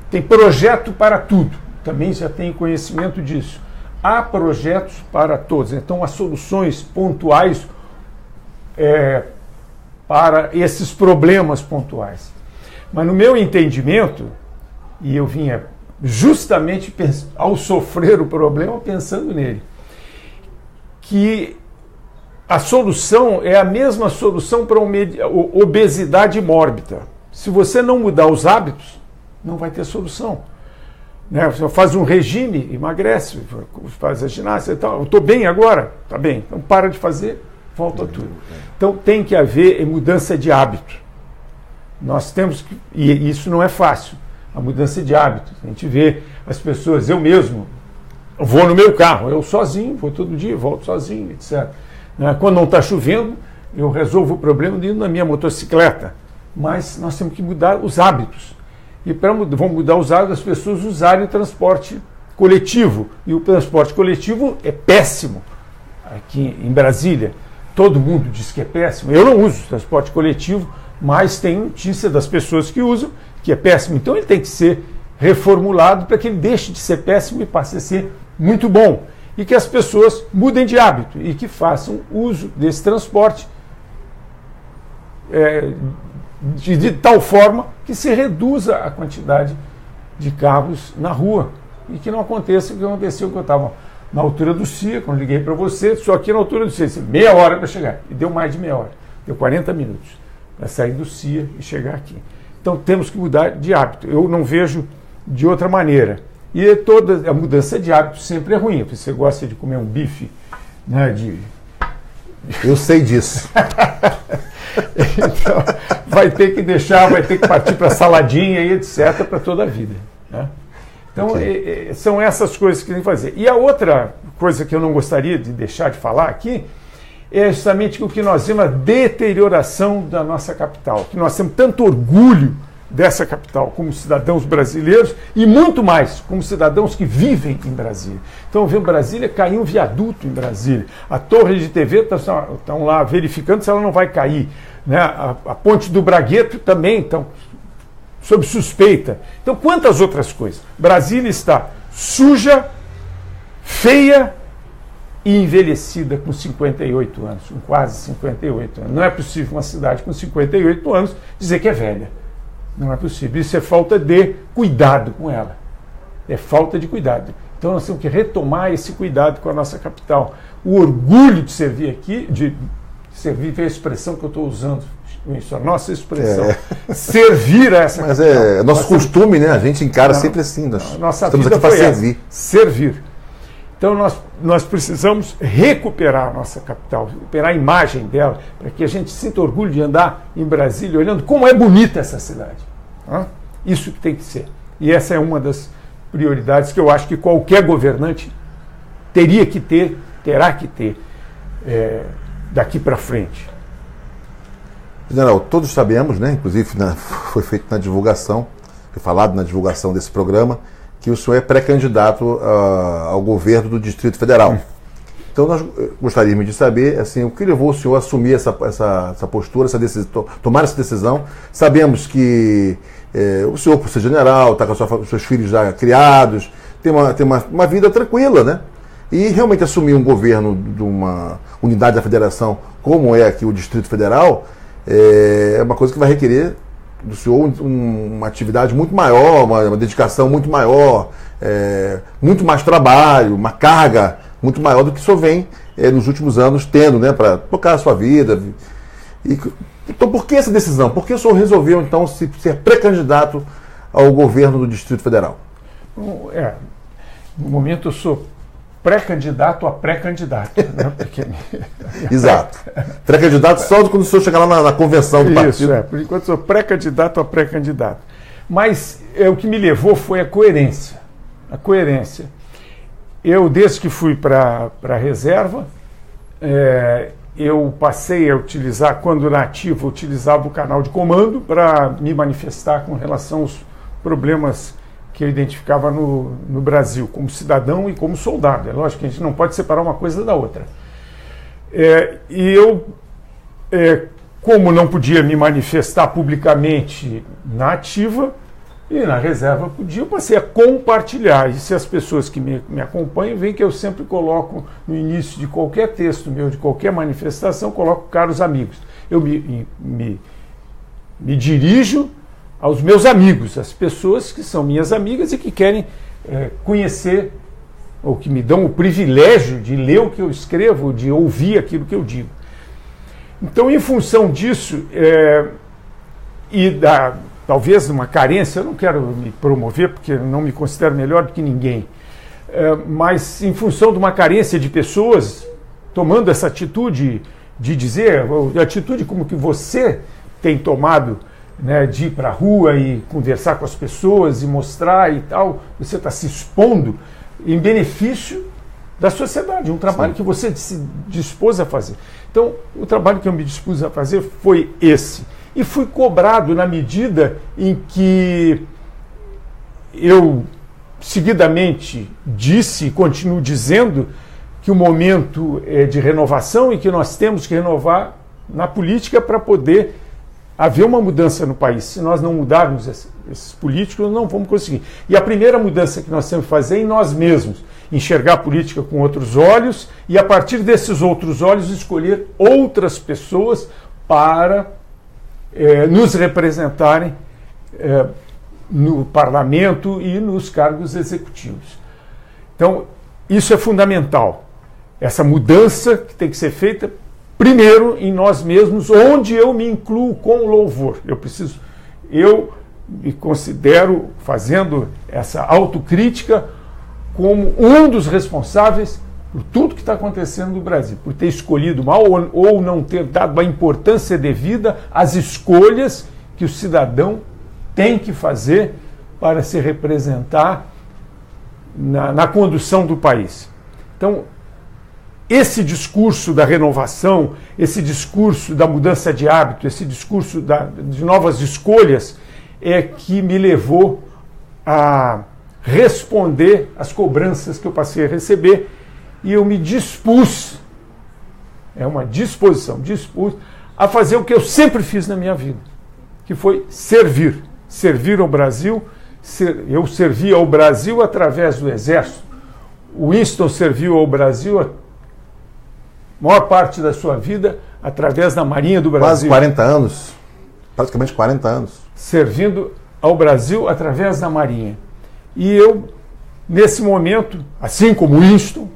tem projeto para tudo. Também já tenho conhecimento disso. Há projetos para todos. Então, há soluções pontuais para esses problemas pontuais. Mas no meu entendimento, e eu vinha justamente ao sofrer o problema pensando nele, que a solução é a mesma solução para obesidade mórbida. Se você não mudar os hábitos, não vai ter solução. Né? Você faz um regime, emagrece, faz a ginástica e tal. Eu estou bem agora? Está bem. Então para de fazer, volta tudo. Então tem que haver mudança de hábito. Nós temos que... E isso não é fácil. A mudança de hábito. A gente vê as pessoas, eu mesmo, vou no meu carro, eu sozinho, vou todo dia, volto sozinho, etc. Quando não está chovendo, eu resolvo o problema indo na minha motocicleta. Mas nós temos que mudar os hábitos. E vamos mudar os hábitos das pessoas usarem o transporte coletivo. E o transporte coletivo é péssimo aqui em Brasília. Todo mundo diz que é péssimo. Eu não uso transporte coletivo, mas tem notícia das pessoas que usam que é péssimo. Então ele tem que ser reformulado para que ele deixe de ser péssimo e passe a ser muito bom. E que as pessoas mudem de hábito e que façam uso desse transporte de tal forma que se reduza a quantidade de carros na rua e que não aconteça o que aconteceu, que eu estava na altura do CIA, quando liguei para você, só aqui na altura do CIA, meia hora para chegar, e deu mais de meia hora, deu 40 minutos para sair do CIA e chegar aqui. Então temos que mudar de hábito, eu não vejo de outra maneira. E toda a mudança de hábito sempre é ruim. Você gosta de comer um bife, né, Eu sei disso. Então, vai ter que partir para saladinha e etc. para toda a vida. Né? Então, são essas coisas que tem que fazer. E a outra coisa que eu não gostaria de deixar de falar aqui é justamente o que nós vemos, a deterioração da nossa capital, que nós temos tanto orgulho dessa capital como cidadãos brasileiros e muito mais como cidadãos que vivem em Brasília. Então, vendo Brasília, caiu um viaduto em Brasília. A torre de TV estão lá verificando se ela não vai cair. Né? A ponte do Bragueto também estão sob suspeita. Então, quantas outras coisas? Brasília está suja, feia e envelhecida com 58 anos, com quase 58 anos. Não é possível uma cidade com 58 anos dizer que é velha. Não é possível. Isso é falta de cuidado com ela. É falta de cuidado. Então nós temos que retomar esse cuidado com a nossa capital. O orgulho de servir aqui, de servir, é a expressão que eu estou usando, isso, a nossa expressão. Servir a essa Mas capital. é nosso costume, né? A gente encara sempre assim. Nossa estamos vida aqui para foi servir. Servir. Então nós precisamos recuperar a nossa capital, recuperar a imagem dela, para que a gente sinta orgulho de andar em Brasília olhando como é bonita essa cidade. Isso que tem que ser. E essa é uma das prioridades que eu acho que qualquer governante terá que ter daqui para frente. General, todos sabemos, né? Inclusive foi feito na divulgação, foi falado na divulgação desse programa, que o senhor é pré-candidato ao governo do Distrito Federal. Então nós gostaríamos de saber assim, o que levou o senhor a assumir essa postura, tomar essa decisão. Sabemos que o senhor, por ser general, está com os seus filhos já criados, tem uma vida tranquila, né? E realmente assumir um governo de uma unidade da federação, como é aqui o Distrito Federal, é uma coisa que vai requerer do senhor uma atividade muito maior, uma dedicação muito maior, muito mais trabalho, uma carga muito maior do que o senhor vem nos últimos anos tendo, né, para tocar a sua vida. Então, por que essa decisão? Por que o senhor resolveu, então, ser pré-candidato ao governo do Distrito Federal? No momento eu sou pré-candidato a pré-candidato. Né? Porque... Exato. Pré-candidato só quando o senhor chegar lá na convenção do partido. Isso, por enquanto sou pré-candidato a pré-candidato. Mas o que me levou foi a coerência. A coerência. Eu, desde que fui para a reserva, eu passei a utilizar, quando na ativa, eu utilizava o canal de comando para me manifestar com relação aos problemas que eu identificava no Brasil, como cidadão e como soldado. É lógico que a gente não pode separar uma coisa da outra. E eu, como não podia me manifestar publicamente na ativa, e na reserva podia, eu passei a compartilhar. E se as pessoas que me acompanham veem que eu sempre coloco no início de qualquer texto meu, de qualquer manifestação, coloco caros amigos. Eu me dirijo aos meus amigos, as pessoas que são minhas amigas e que querem conhecer, ou que me dão o privilégio de ler o que eu escrevo, de ouvir aquilo que eu digo. Então, em função disso, talvez uma carência, eu não quero me promover porque não me considero melhor do que ninguém, mas em função de uma carência de pessoas tomando essa atitude de dizer, a atitude como que você tem tomado, né, de ir para a rua e conversar com as pessoas e mostrar e tal, você está se expondo em benefício da sociedade, um trabalho que você se dispôs a fazer. Então, o trabalho que eu me dispus a fazer foi esse. E fui cobrado na medida em que eu seguidamente disse e continuo dizendo que o momento é de renovação e que nós temos que renovar na política para poder haver uma mudança no país. Se nós não mudarmos esses políticos, não vamos conseguir. E a primeira mudança que nós temos que fazer é em nós mesmos, enxergar a política com outros olhos e, a partir desses outros olhos, escolher outras pessoas para nos representarem no parlamento e nos cargos executivos. Então, isso é fundamental. Essa mudança que tem que ser feita primeiro em nós mesmos, onde eu me incluo com louvor. Eu me considero, fazendo essa autocrítica, como um dos responsáveis por tudo que está acontecendo no Brasil, por ter escolhido mal ou não ter dado a importância devida às escolhas que o cidadão tem que fazer para se representar na condução do país. Então, esse discurso da renovação, esse discurso da mudança de hábito, esse discurso de novas escolhas é que me levou a responder às cobranças que eu passei a receber e eu me dispus, é uma disposição, dispus a fazer o que eu sempre fiz na minha vida, que foi servir ao Brasil. Eu servi ao Brasil através do Exército. O Winston serviu ao Brasil a maior parte da sua vida através da Marinha do Brasil. Quase 40 anos, praticamente 40 anos. Servindo ao Brasil através da Marinha. E eu, nesse momento, assim como Winston,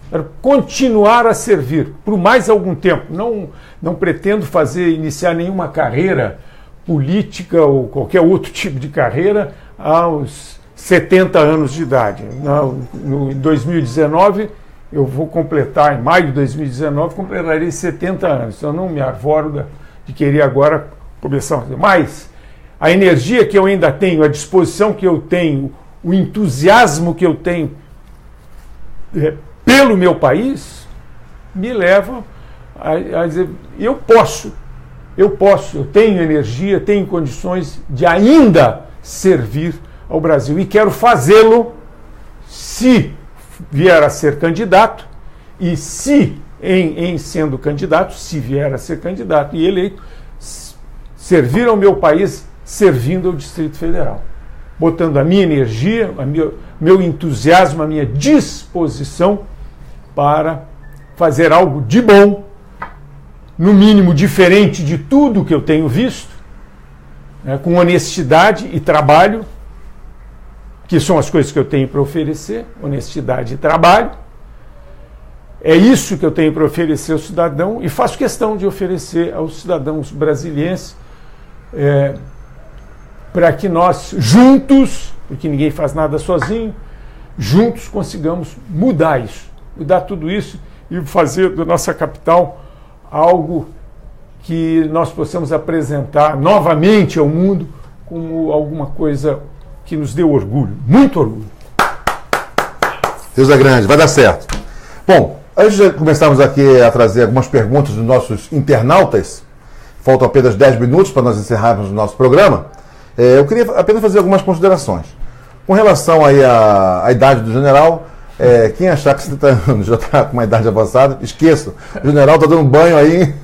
quero continuar a servir por mais algum tempo. Não pretendo iniciar nenhuma carreira política ou qualquer outro tipo de carreira aos 70 anos de idade. Em 2019, eu vou completar, em maio de 2019, completarei 70 anos. Então, eu não me arvoro de querer agora começar a fazer. Mas a energia que eu ainda tenho, a disposição que eu tenho, o entusiasmo que eu tenho pelo meu país, me leva a dizer, eu tenho energia, tenho condições de ainda servir ao Brasil e quero fazê-lo se vier a ser candidato e se, em sendo candidato, se vier a ser candidato e eleito, servir ao meu país servindo ao Distrito Federal, botando a minha energia, meu entusiasmo, a minha disposição para fazer algo de bom, no mínimo diferente de tudo que eu tenho visto, né, com honestidade e trabalho, que são as coisas que eu tenho para oferecer, honestidade e trabalho. É isso que eu tenho para oferecer ao cidadão e faço questão de oferecer aos cidadãos brasileiros para que nós juntos, porque ninguém faz nada sozinho, juntos consigamos mudar tudo isso e fazer da nossa capital algo que nós possamos apresentar novamente ao mundo como alguma coisa que nos dê orgulho, muito orgulho. Deus é grande, vai dar certo. Bom, antes de começarmos aqui a trazer algumas perguntas dos nossos internautas, faltam apenas 10 minutos para nós encerrarmos o nosso programa, eu queria apenas fazer algumas considerações. Com relação aí à idade do general, quem achar que 70 anos já está com uma idade avançada, esqueça. O general está dando banho aí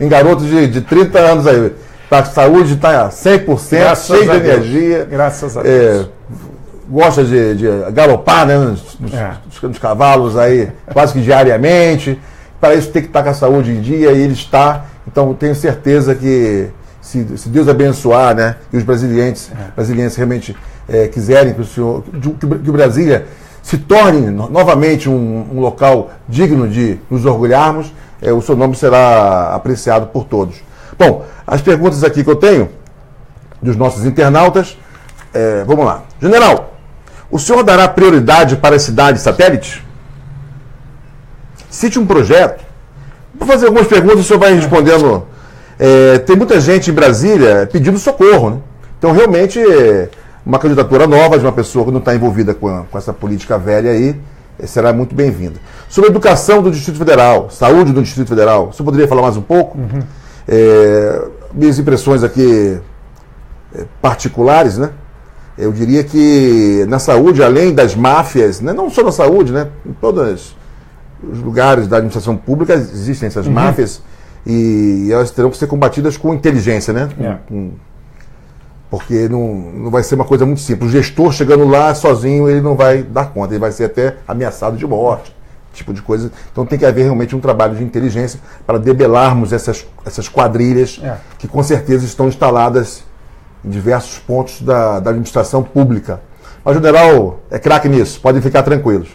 em garotos de 30 anos aí. Tá, a saúde está 100%, graças cheio de energia. Graças a Deus. Gosta de galopar, né, nos cavalos aí quase que diariamente. Para isso tem que estar com a saúde em dia e ele está. Então tenho certeza que se Deus abençoar, né, e os brasileiros realmente quiserem que o Brasília se torne novamente um local digno de nos orgulharmos, o seu nome será apreciado por todos. Bom, as perguntas aqui que eu tenho dos nossos internautas, vamos lá. General, o senhor dará prioridade para as cidades satélites? Cite um projeto. Vou fazer algumas perguntas e o senhor vai respondendo. Tem muita gente em Brasília pedindo socorro, né? Então, realmente, uma candidatura nova de uma pessoa que não está envolvida com essa política velha aí será muito bem-vinda. Sobre a educação do Distrito Federal, saúde do Distrito Federal, o senhor poderia falar mais um pouco? Uhum. Minhas impressões aqui particulares, né? Eu diria que na saúde, além das máfias, né? Não só na saúde, né? Em todos os lugares da administração pública existem essas máfias e elas terão que ser combatidas com inteligência, né? Porque não vai ser uma coisa muito simples. O gestor chegando lá sozinho, ele não vai dar conta, ele vai ser até ameaçado de morte, tipo de coisa. Então tem que haver realmente um trabalho de inteligência para debelarmos essas quadrilhas que com certeza estão instaladas em diversos pontos da administração pública. Mas o general é craque nisso, podem ficar tranquilos.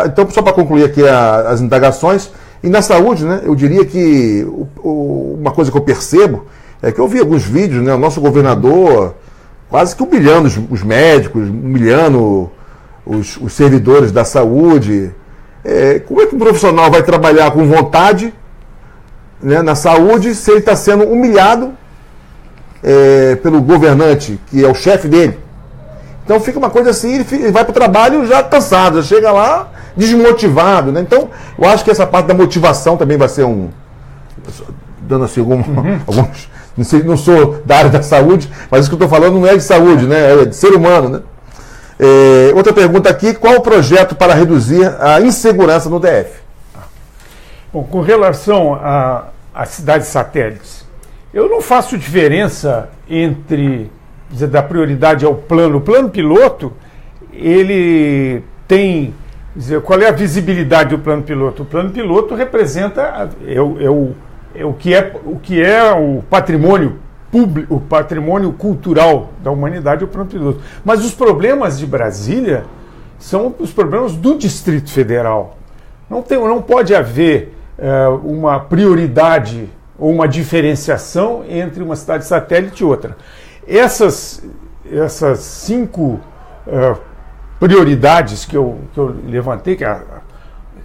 Então, só para concluir aqui as indagações, e na saúde, né, eu diria que uma coisa que eu percebo é que eu vi alguns vídeos, né, o nosso governador quase que humilhando os médicos, humilhando os servidores da saúde. Como é que um profissional vai trabalhar com vontade, né, na saúde, se ele está sendo humilhado pelo governante, que é o chefe dele? Então fica uma coisa assim, ele vai para o trabalho já cansado, já chega lá desmotivado, né? Então, eu acho que essa parte da motivação também vai ser dando assim alguns... Não sou da área da saúde, mas isso que eu estou falando não é de saúde, né? É de ser humano, né? Outra pergunta aqui: qual o projeto para reduzir a insegurança no DF? Bom, com relação às cidades satélites, eu não faço diferença entre da prioridade ao plano. O plano piloto, ele tem... Qual é a visibilidade do plano piloto? O plano piloto representa o que é o patrimônio público, o patrimônio cultural da humanidade, o plano piloto. Mas os problemas de Brasília são os problemas do Distrito Federal. Não pode haver uma prioridade ou uma diferenciação entre uma cidade satélite e outra. Essas 5 prioridades que eu levantei, que é a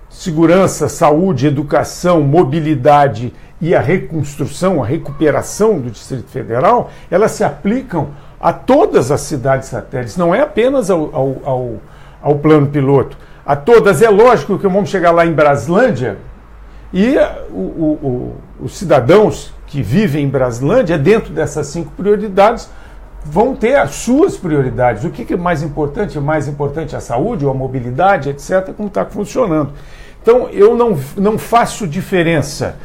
segurança, saúde, educação, mobilidade e a reconstrução, a recuperação do Distrito Federal, elas se aplicam a todas as cidades satélites, não é apenas ao plano piloto. A todas. É lógico que vamos chegar lá em Braslândia e os cidadãos que vivem em Braslândia, dentro dessas 5 prioridades, vão ter as suas prioridades. O que é mais importante? É mais importante a saúde ou a mobilidade, etc., como está funcionando. Então, eu não faço diferença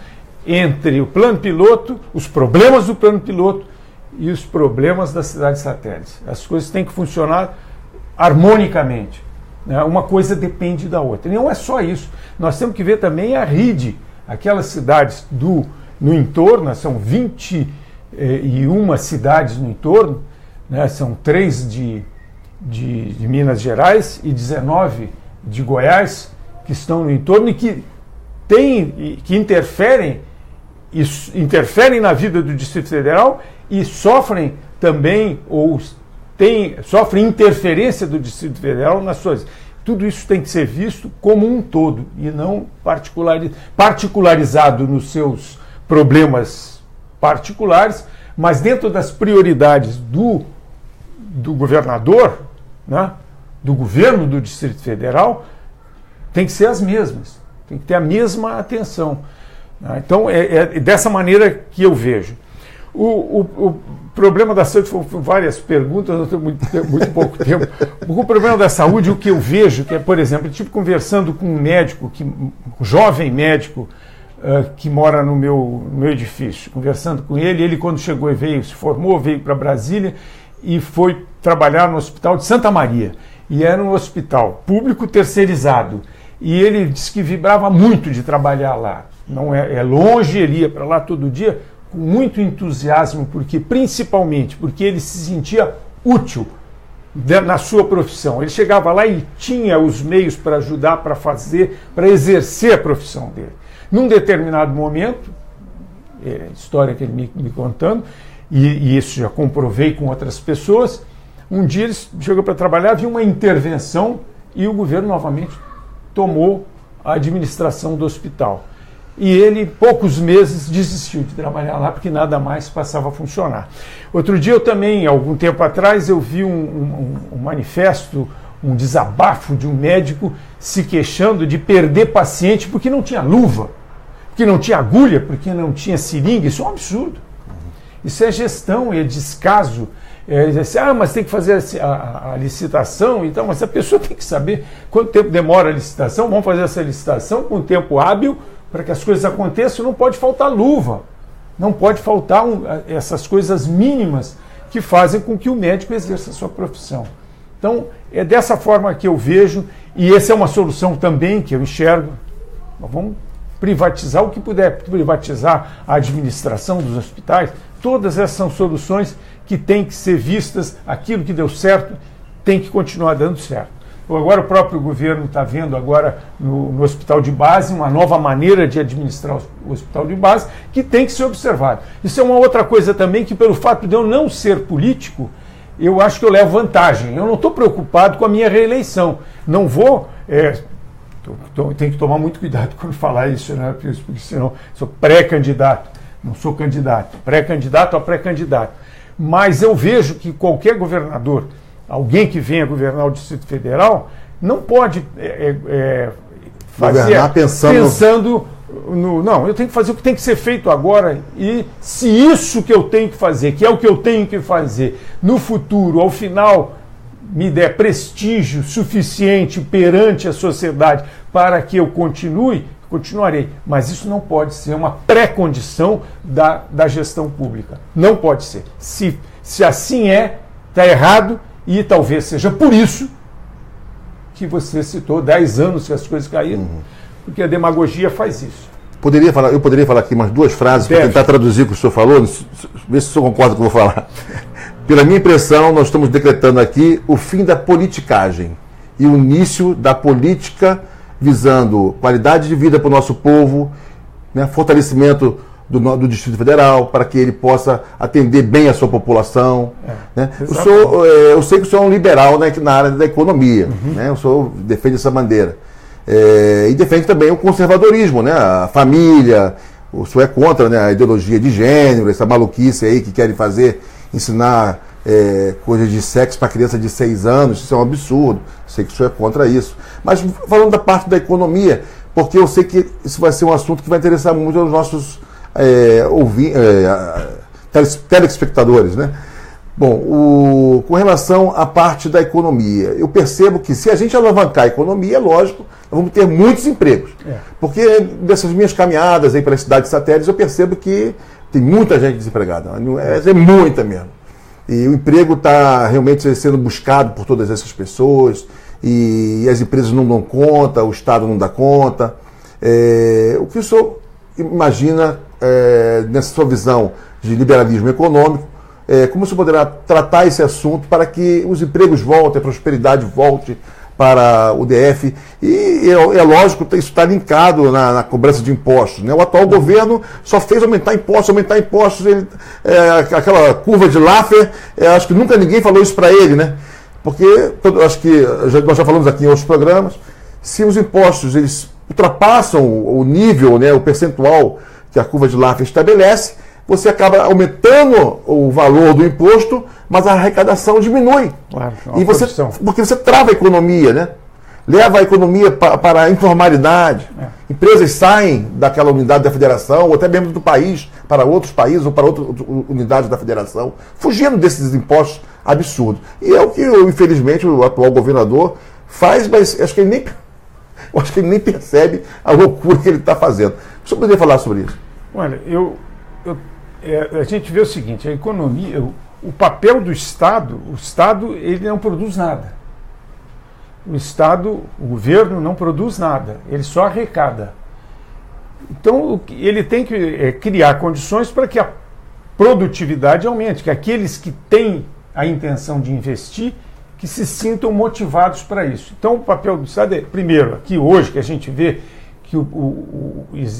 entre o plano piloto, os problemas do plano piloto e os problemas das cidades satélites. As coisas têm que funcionar harmonicamente, né? Uma coisa depende da outra. E não é só isso. Nós temos que ver também a RID, aquelas cidades no entorno, são 21 cidades no entorno, né? São 3 de Minas Gerais e 19 de Goiás, que estão no entorno e que interferem na vida do Distrito Federal e sofrem também, sofrem interferência do Distrito Federal nas suas... Tudo isso tem que ser visto como um todo e não particularizado nos seus problemas particulares, mas dentro das prioridades do governador, né, do governo do Distrito Federal, tem que ser as mesmas, tem que ter a mesma atenção. Então, é dessa maneira que eu vejo. O problema da saúde, foram várias perguntas, eu tenho muito pouco tempo. O problema da saúde, o que eu vejo, que é, por exemplo, conversando com um médico, um jovem médico que mora no meu edifício, conversando com ele quando chegou e se formou, veio para Brasília e foi trabalhar no Hospital de Santa Maria. E era um hospital público terceirizado. E ele disse que vibrava muito de trabalhar lá. Não é longe, ele ia para lá todo dia com muito entusiasmo, principalmente porque ele se sentia útil na sua profissão. Ele chegava lá e tinha os meios para ajudar, para exercer a profissão dele. Num determinado momento, história que ele me contando, e isso já comprovei com outras pessoas, um dia ele chegou para trabalhar, havia uma intervenção e o governo novamente tomou a administração do hospital. E ele, poucos meses, desistiu de trabalhar lá porque nada mais passava a funcionar. Outro dia eu também, algum tempo atrás, eu vi um manifesto, um desabafo de um médico se queixando de perder paciente porque não tinha luva, porque não tinha agulha, porque não tinha seringa. Isso é um absurdo. Isso é gestão, é descaso. Mas tem que fazer a licitação, então, mas a pessoa tem que saber quanto tempo demora a licitação, vamos fazer essa licitação com tempo hábil para que as coisas aconteçam. Não pode faltar luva, não pode faltar essas coisas mínimas que fazem com que o médico exerça a sua profissão. Então, é dessa forma que eu vejo, e essa é uma solução também que eu enxergo. Vamos privatizar o que puder, privatizar a administração dos hospitais. Todas essas são soluções que têm que ser vistas. Aquilo que deu certo tem que continuar dando certo. Agora o próprio governo está vendo agora no hospital de base uma nova maneira de administrar o hospital de base que tem que ser observado. Isso é uma outra coisa também que, pelo fato de eu não ser político, eu acho que eu levo vantagem. Eu não estou preocupado com a minha reeleição. Não vou Tem que tomar muito cuidado quando falar isso, né? Porque senão sou pré-candidato, não sou candidato, pré-candidato a pré-candidato. Mas eu vejo que qualquer governador, alguém que venha governar o Distrito Federal, não pode fazer pensando no... Não, eu tenho que fazer o que tem que ser feito agora, e se isso que eu tenho que fazer, que é o que eu tenho que fazer, no futuro, ao final, me der prestígio suficiente perante a sociedade para que eu continuarei. Mas isso não pode ser uma pré-condição da gestão pública. Não pode ser. Se assim está errado, e talvez seja por isso que você citou 10 anos que as coisas caíram, porque a demagogia faz isso. Eu poderia falar aqui umas 2 frases para tentar traduzir o que o senhor falou, ver se o senhor concorda com o que eu vou falar. Pela minha impressão, nós estamos decretando aqui o fim da politicagem e o início da política visando qualidade de vida para o nosso povo, né, fortalecimento do Distrito Federal, para que ele possa atender bem a sua população. Né? Eu sei que o senhor é um liberal, né, na área da economia, né? O senhor defende essa bandeira. E defende também o conservadorismo, né, a família. O senhor é contra, né, a ideologia de gênero, essa maluquice aí que querem ensinar coisas de sexo para criança de 6 anos, isso é um absurdo. Sei que o senhor é contra isso. Mas falando da parte da economia, porque eu sei que isso vai ser um assunto que vai interessar muito aos nossos telespectadores, né? Bom, com relação à parte da economia, eu percebo que se a gente alavancar a economia, é lógico, nós vamos ter muitos empregos. Porque dessas minhas caminhadas aí pelas cidades satélites, eu percebo que tem muita gente desempregada. É muita mesmo. E o emprego está realmente sendo buscado por todas essas pessoas, e as empresas não dão conta, o Estado não dá conta. O que o senhor imagina, nessa sua visão de liberalismo econômico, como o senhor poderá tratar esse assunto para que os empregos voltem, a prosperidade volte para o DF? E é lógico que isso está linkado na cobrança de impostos, né? O atual governo só fez aumentar impostos. Aquela curva de Laffer, acho que nunca ninguém falou isso para ele, né? Porque, acho que nós já falamos aqui em outros programas, se os impostos eles ultrapassam o nível, né, o percentual que a curva de Laffer estabelece, você acaba aumentando o valor do imposto, mas a arrecadação diminui. Claro, porque você trava a economia, né? Leva a economia para a informalidade. Empresas saem daquela unidade da federação, ou até mesmo do país, para outros países ou para outras unidades da federação, fugindo desses impostos absurdos. E é o que, infelizmente, o atual governador faz, mas acho que ele nem percebe a loucura que ele está fazendo. O senhor poderia falar sobre isso? Olha, a gente vê o seguinte, a economia, o papel do Estado, o Estado ele não produz nada. O governo não produz nada, ele só arrecada. Então, ele tem que criar condições para que a produtividade aumente, que aqueles que têm a intenção de investir, que se sintam motivados para isso. Então, o papel do Estado é, primeiro, aqui hoje, que a gente vê que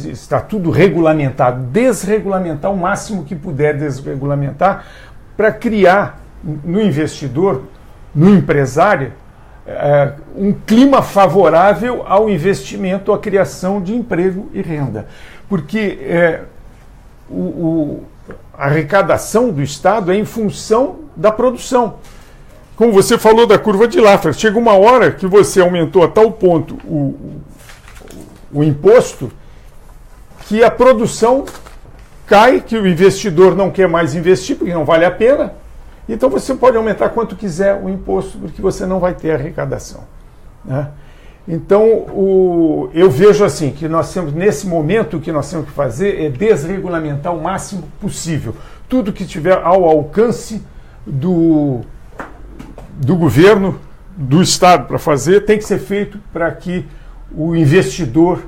está tudo regulamentado, desregulamentar o máximo que puder desregulamentar, para criar no investidor, no empresário, um clima favorável ao investimento, à criação de emprego e renda. Porque a arrecadação do Estado é em função da produção. Como você falou da curva de Laffer, chega uma hora que você aumentou a tal ponto o imposto que a produção cai, que o investidor não quer mais investir porque não vale a pena. Então você pode aumentar quanto quiser o imposto, porque você não vai ter arrecadação, né? Então eu vejo assim que nós temos, nesse momento, o que nós temos que fazer é desregulamentar o máximo possível. Tudo que estiver ao alcance do governo, do Estado para fazer, tem que ser feito para que o investidor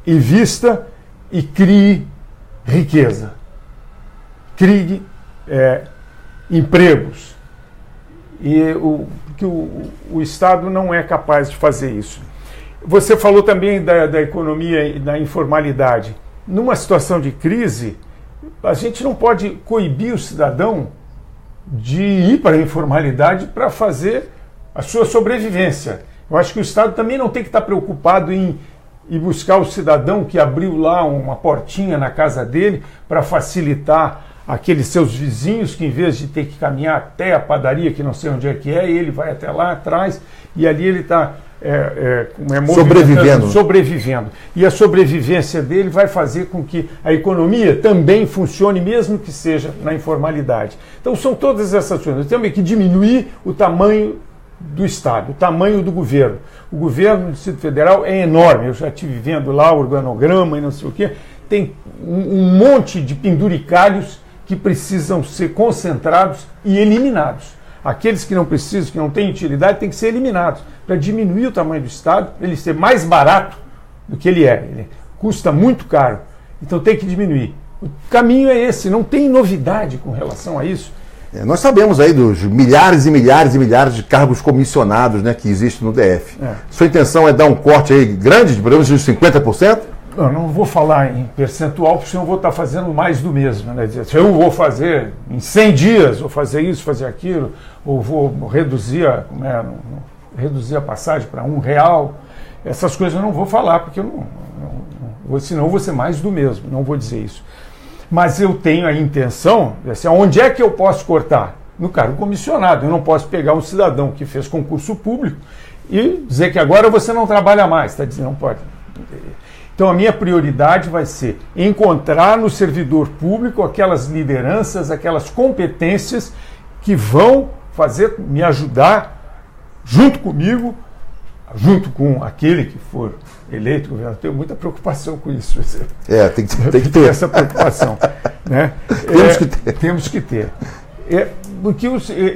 invista e crie riqueza, crie empregos. E que o Estado não é capaz de fazer isso. Você falou também da economia e da informalidade. Numa situação de crise, a gente não pode coibir o cidadão de ir para a informalidade para fazer a sua sobrevivência. Eu acho que o Estado também não tem que estar preocupado em buscar o cidadão que abriu lá uma portinha na casa dele para facilitar aqueles seus vizinhos que, em vez de ter que caminhar até a padaria, que não sei onde é que é, ele vai até lá atrás e ali ele está sobrevivendo. E a sobrevivência dele vai fazer com que a economia também funcione, mesmo que seja na informalidade. Então são todas essas coisas. Nós temos que diminuir o tamanho do Estado, o tamanho do governo. O governo do Distrito Federal é enorme. Eu já estive vendo lá o organograma e não sei o quê. Tem um monte de penduricalhos que precisam ser concentrados e eliminados. Aqueles que não precisam, que não têm utilidade, têm que ser eliminados para diminuir o tamanho do Estado, ele ser mais barato do que ele é. Ele custa muito caro, então tem que diminuir. O caminho é esse, não tem novidade com relação a isso. Nós sabemos aí dos milhares e milhares e milhares de cargos comissionados, né, que existem no DF. Sua intenção é dar um corte aí grande, de pelo menos de 50%? Eu não vou falar em percentual, porque senão eu vou estar fazendo mais do mesmo. Né? Se eu vou fazer em 100 dias, vou fazer isso, fazer aquilo, ou vou reduzir a passagem para R$1, essas coisas eu não vou falar, porque senão eu vou ser mais do mesmo, não vou dizer isso. Mas eu tenho a intenção, assim, onde é que eu posso cortar? No cargo comissionado. Eu não posso pegar um cidadão que fez concurso público e dizer que agora você não trabalha mais. Está dizendo, não pode. Então a minha prioridade vai ser encontrar no servidor público aquelas lideranças, aquelas competências que vão me ajudar junto comigo, junto com aquele que for eleito governador. Tenho muita preocupação com isso. Tem que ter essa preocupação. Né? Temos que ter. Porque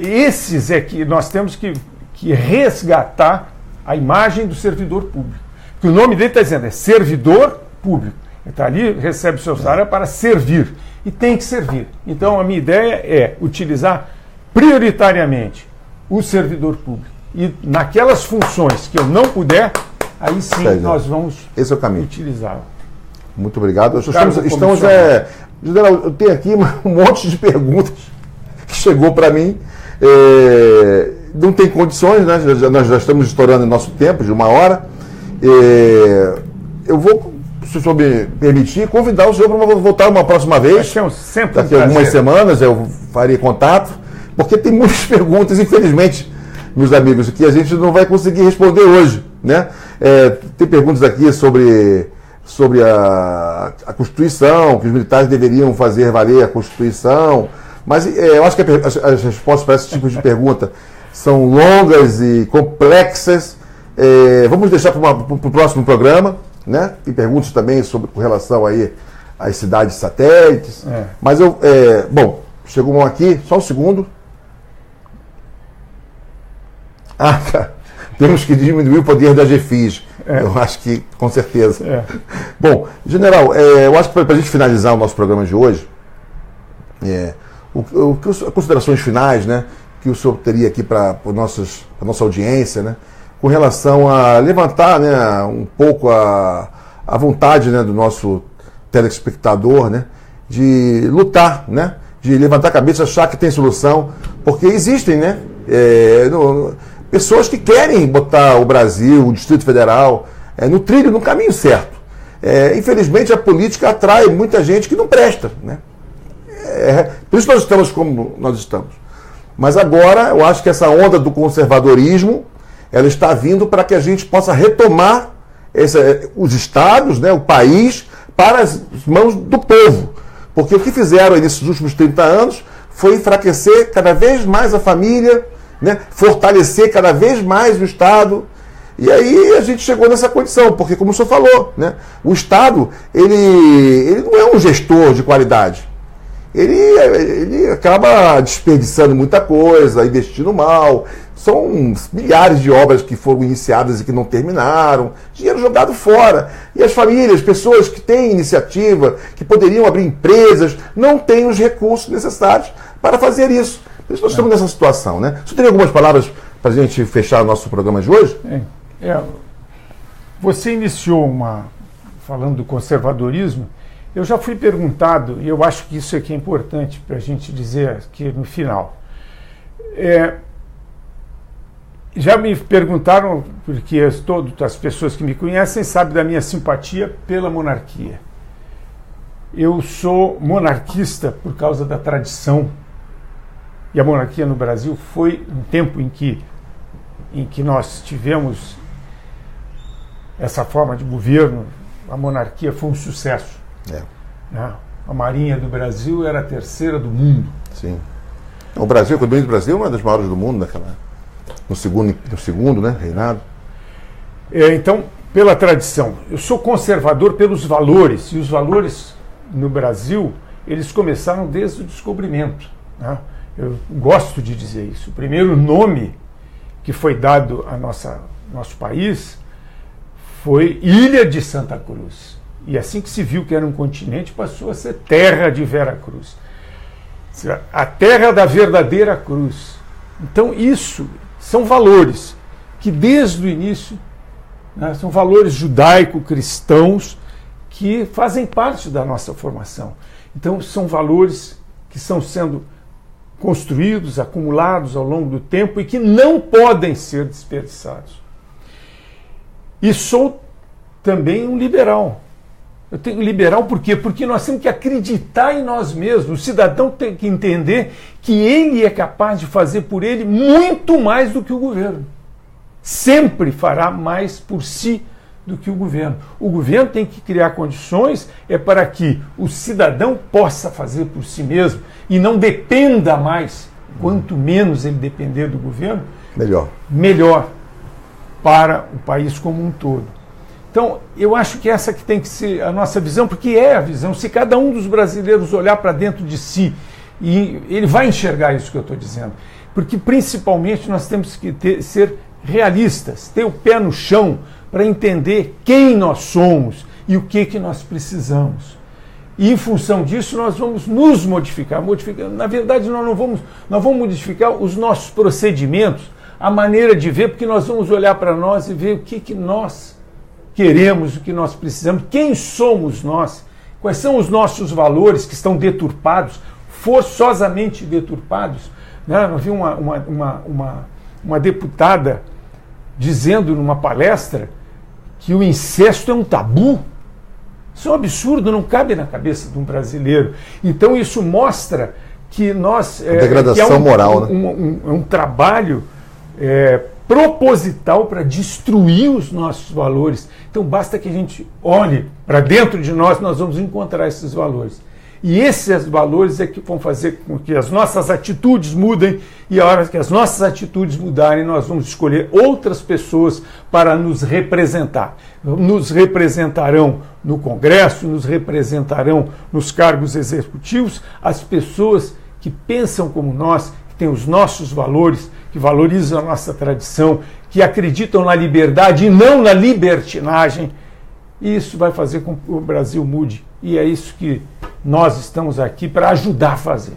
esses é que nós temos que resgatar a imagem do servidor público. Porque o nome dele está dizendo, é servidor público. Ele está ali, recebe o seu salário para servir. E tem que servir. Então a minha ideia é utilizar prioritariamente o servidor público. E naquelas funções que eu não puder, aí sim nós vamos utilizá-lo. Muito obrigado. General, eu tenho aqui um monte de perguntas que chegou para mim. Não tem condições, né? Nós já estamos estourando o nosso tempo de 1 hora. Eu vou, se o senhor me permitir, convidar o senhor para voltar uma próxima vez. Daqui a algumas semanas eu farei contato, porque tem muitas perguntas, infelizmente, meus amigos, que a gente não vai conseguir responder hoje, né? Tem perguntas aqui sobre a Constituição, que os militares deveriam fazer valer a Constituição, mas eu acho que as respostas para esse tipo de pergunta são longas e complexas. Vamos deixar para o próximo programa, né? Tem perguntas também com relação aí às cidades satélites. Mas bom, chegou um aqui, só um segundo. Temos que diminuir o poder da GFIS. Eu acho que, com certeza. Bom, general, eu acho que para a gente finalizar o nosso programa de hoje, considerações finais, né, que o senhor teria aqui para a nossa audiência, né, com relação a levantar, né, um pouco a vontade, né, do nosso telespectador, né, de lutar, né, de levantar a cabeça, achar que tem solução, porque existem, né, pessoas que querem botar o Brasil, o Distrito Federal, no trilho, no caminho certo. Infelizmente, a política atrai muita gente que não presta, né? Por isso nós estamos como nós estamos. Mas agora, eu acho que essa onda do conservadorismo, ela está vindo para que a gente possa retomar os estados, né, o país, para as mãos do povo. Porque o que fizeram nesses últimos 30 anos foi enfraquecer cada vez mais a família, né, fortalecer cada vez mais o Estado. E aí a gente chegou nessa condição, porque, como o senhor falou, né, o Estado ele não é um gestor de qualidade. Ele acaba desperdiçando muita coisa, investindo mal. São milhares de obras que foram iniciadas e que não terminaram, dinheiro jogado fora. E as famílias, pessoas que têm iniciativa, que poderiam abrir empresas, não têm os recursos necessários para fazer isso. Por isso nós estamos nessa situação, né? Você tem algumas palavras para a gente fechar o nosso programa de hoje? Você iniciou falando do conservadorismo. Eu já fui perguntado, e eu acho que isso aqui é importante para a gente dizer aqui no final. Já me perguntaram, porque todas as pessoas que me conhecem sabem da minha simpatia pela monarquia. Eu sou monarquista por causa da tradição. E a monarquia no Brasil foi um tempo em que nós tivemos essa forma de governo. A monarquia foi um sucesso. Né? A Marinha do Brasil era a terceira do mundo. Sim. O Brasil, o Brasil é uma das maiores do mundo naquela... No segundo, né, reinado. Então, pela tradição, eu sou conservador pelos valores, e os valores no Brasil, eles começaram desde o descobrimento. Né? Eu gosto de dizer isso. O primeiro nome que foi dado a nosso país foi Ilha de Santa Cruz. E assim que se viu que era um continente, passou a ser terra de Vera Cruz. A terra da verdadeira cruz. Então, isso são valores que desde o início, né, são valores judaico-cristãos que fazem parte da nossa formação. Então são valores que estão sendo construídos, acumulados ao longo do tempo e que não podem ser desperdiçados. E sou também um liberal. Eu tenho liberal por quê? Porque nós temos que acreditar em nós mesmos. O cidadão tem que entender que ele é capaz de fazer por ele muito mais do que o governo. Sempre fará mais por si do que o governo. O governo tem que criar condições para que o cidadão possa fazer por si mesmo e não dependa mais. Quanto menos ele depender do governo, melhor para o país como um todo. Então, eu acho que essa que tem que ser a nossa visão, porque é a visão. Se cada um dos brasileiros olhar para dentro de si, e ele vai enxergar isso que eu estou dizendo. Porque, principalmente, nós temos que ser realistas, ter o pé no chão para entender quem nós somos e o que nós precisamos. E, em função disso, nós vamos nos modificar. Na verdade, nós vamos modificar os nossos procedimentos, a maneira de ver, porque nós vamos olhar para nós e ver o que nós queremos, o que nós precisamos, quem somos nós, quais são os nossos valores que estão deturpados, forçosamente deturpados. Né? Eu vi uma deputada dizendo numa palestra que o incesto é um tabu. Isso é um absurdo, não cabe na cabeça de um brasileiro. Então isso mostra que nós... degradação moral, né? É um trabalho proposital para destruir os nossos valores. Então basta que a gente olhe para dentro de nós, nós vamos encontrar esses valores. E esses valores é que vão fazer com que as nossas atitudes mudem, e a hora que as nossas atitudes mudarem, nós vamos escolher outras pessoas para nos representar. Nos representarão no Congresso, nos representarão nos cargos executivos, as pessoas que pensam como nós, que têm os nossos valores, que valorizam a nossa tradição, que acreditam na liberdade e não na libertinagem. E isso vai fazer com que o Brasil mude. E é isso que nós estamos aqui para ajudar a fazer.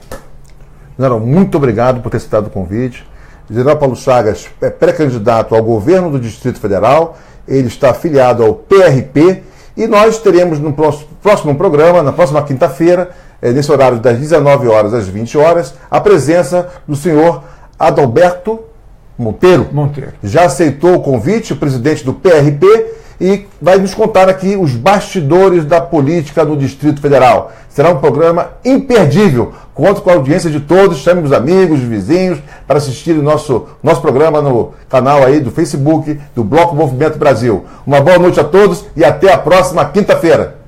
General, muito obrigado por ter citado o convite. General Paulo Chagas é pré-candidato ao governo do Distrito Federal, ele está afiliado ao PRP, e nós teremos no próximo programa, na próxima quinta-feira, nesse horário das 19 horas às 20 horas, a presença do senhor Adalberto Monteiro. Já aceitou o convite, o presidente do PRP, e vai nos contar aqui os bastidores da política no Distrito Federal. Será um programa imperdível. Conto com a audiência de todos, chame os amigos, os vizinhos, para assistir o nosso programa no canal aí do Facebook, do Bloco Movimento Brasil. Uma boa noite a todos e até a próxima quinta-feira.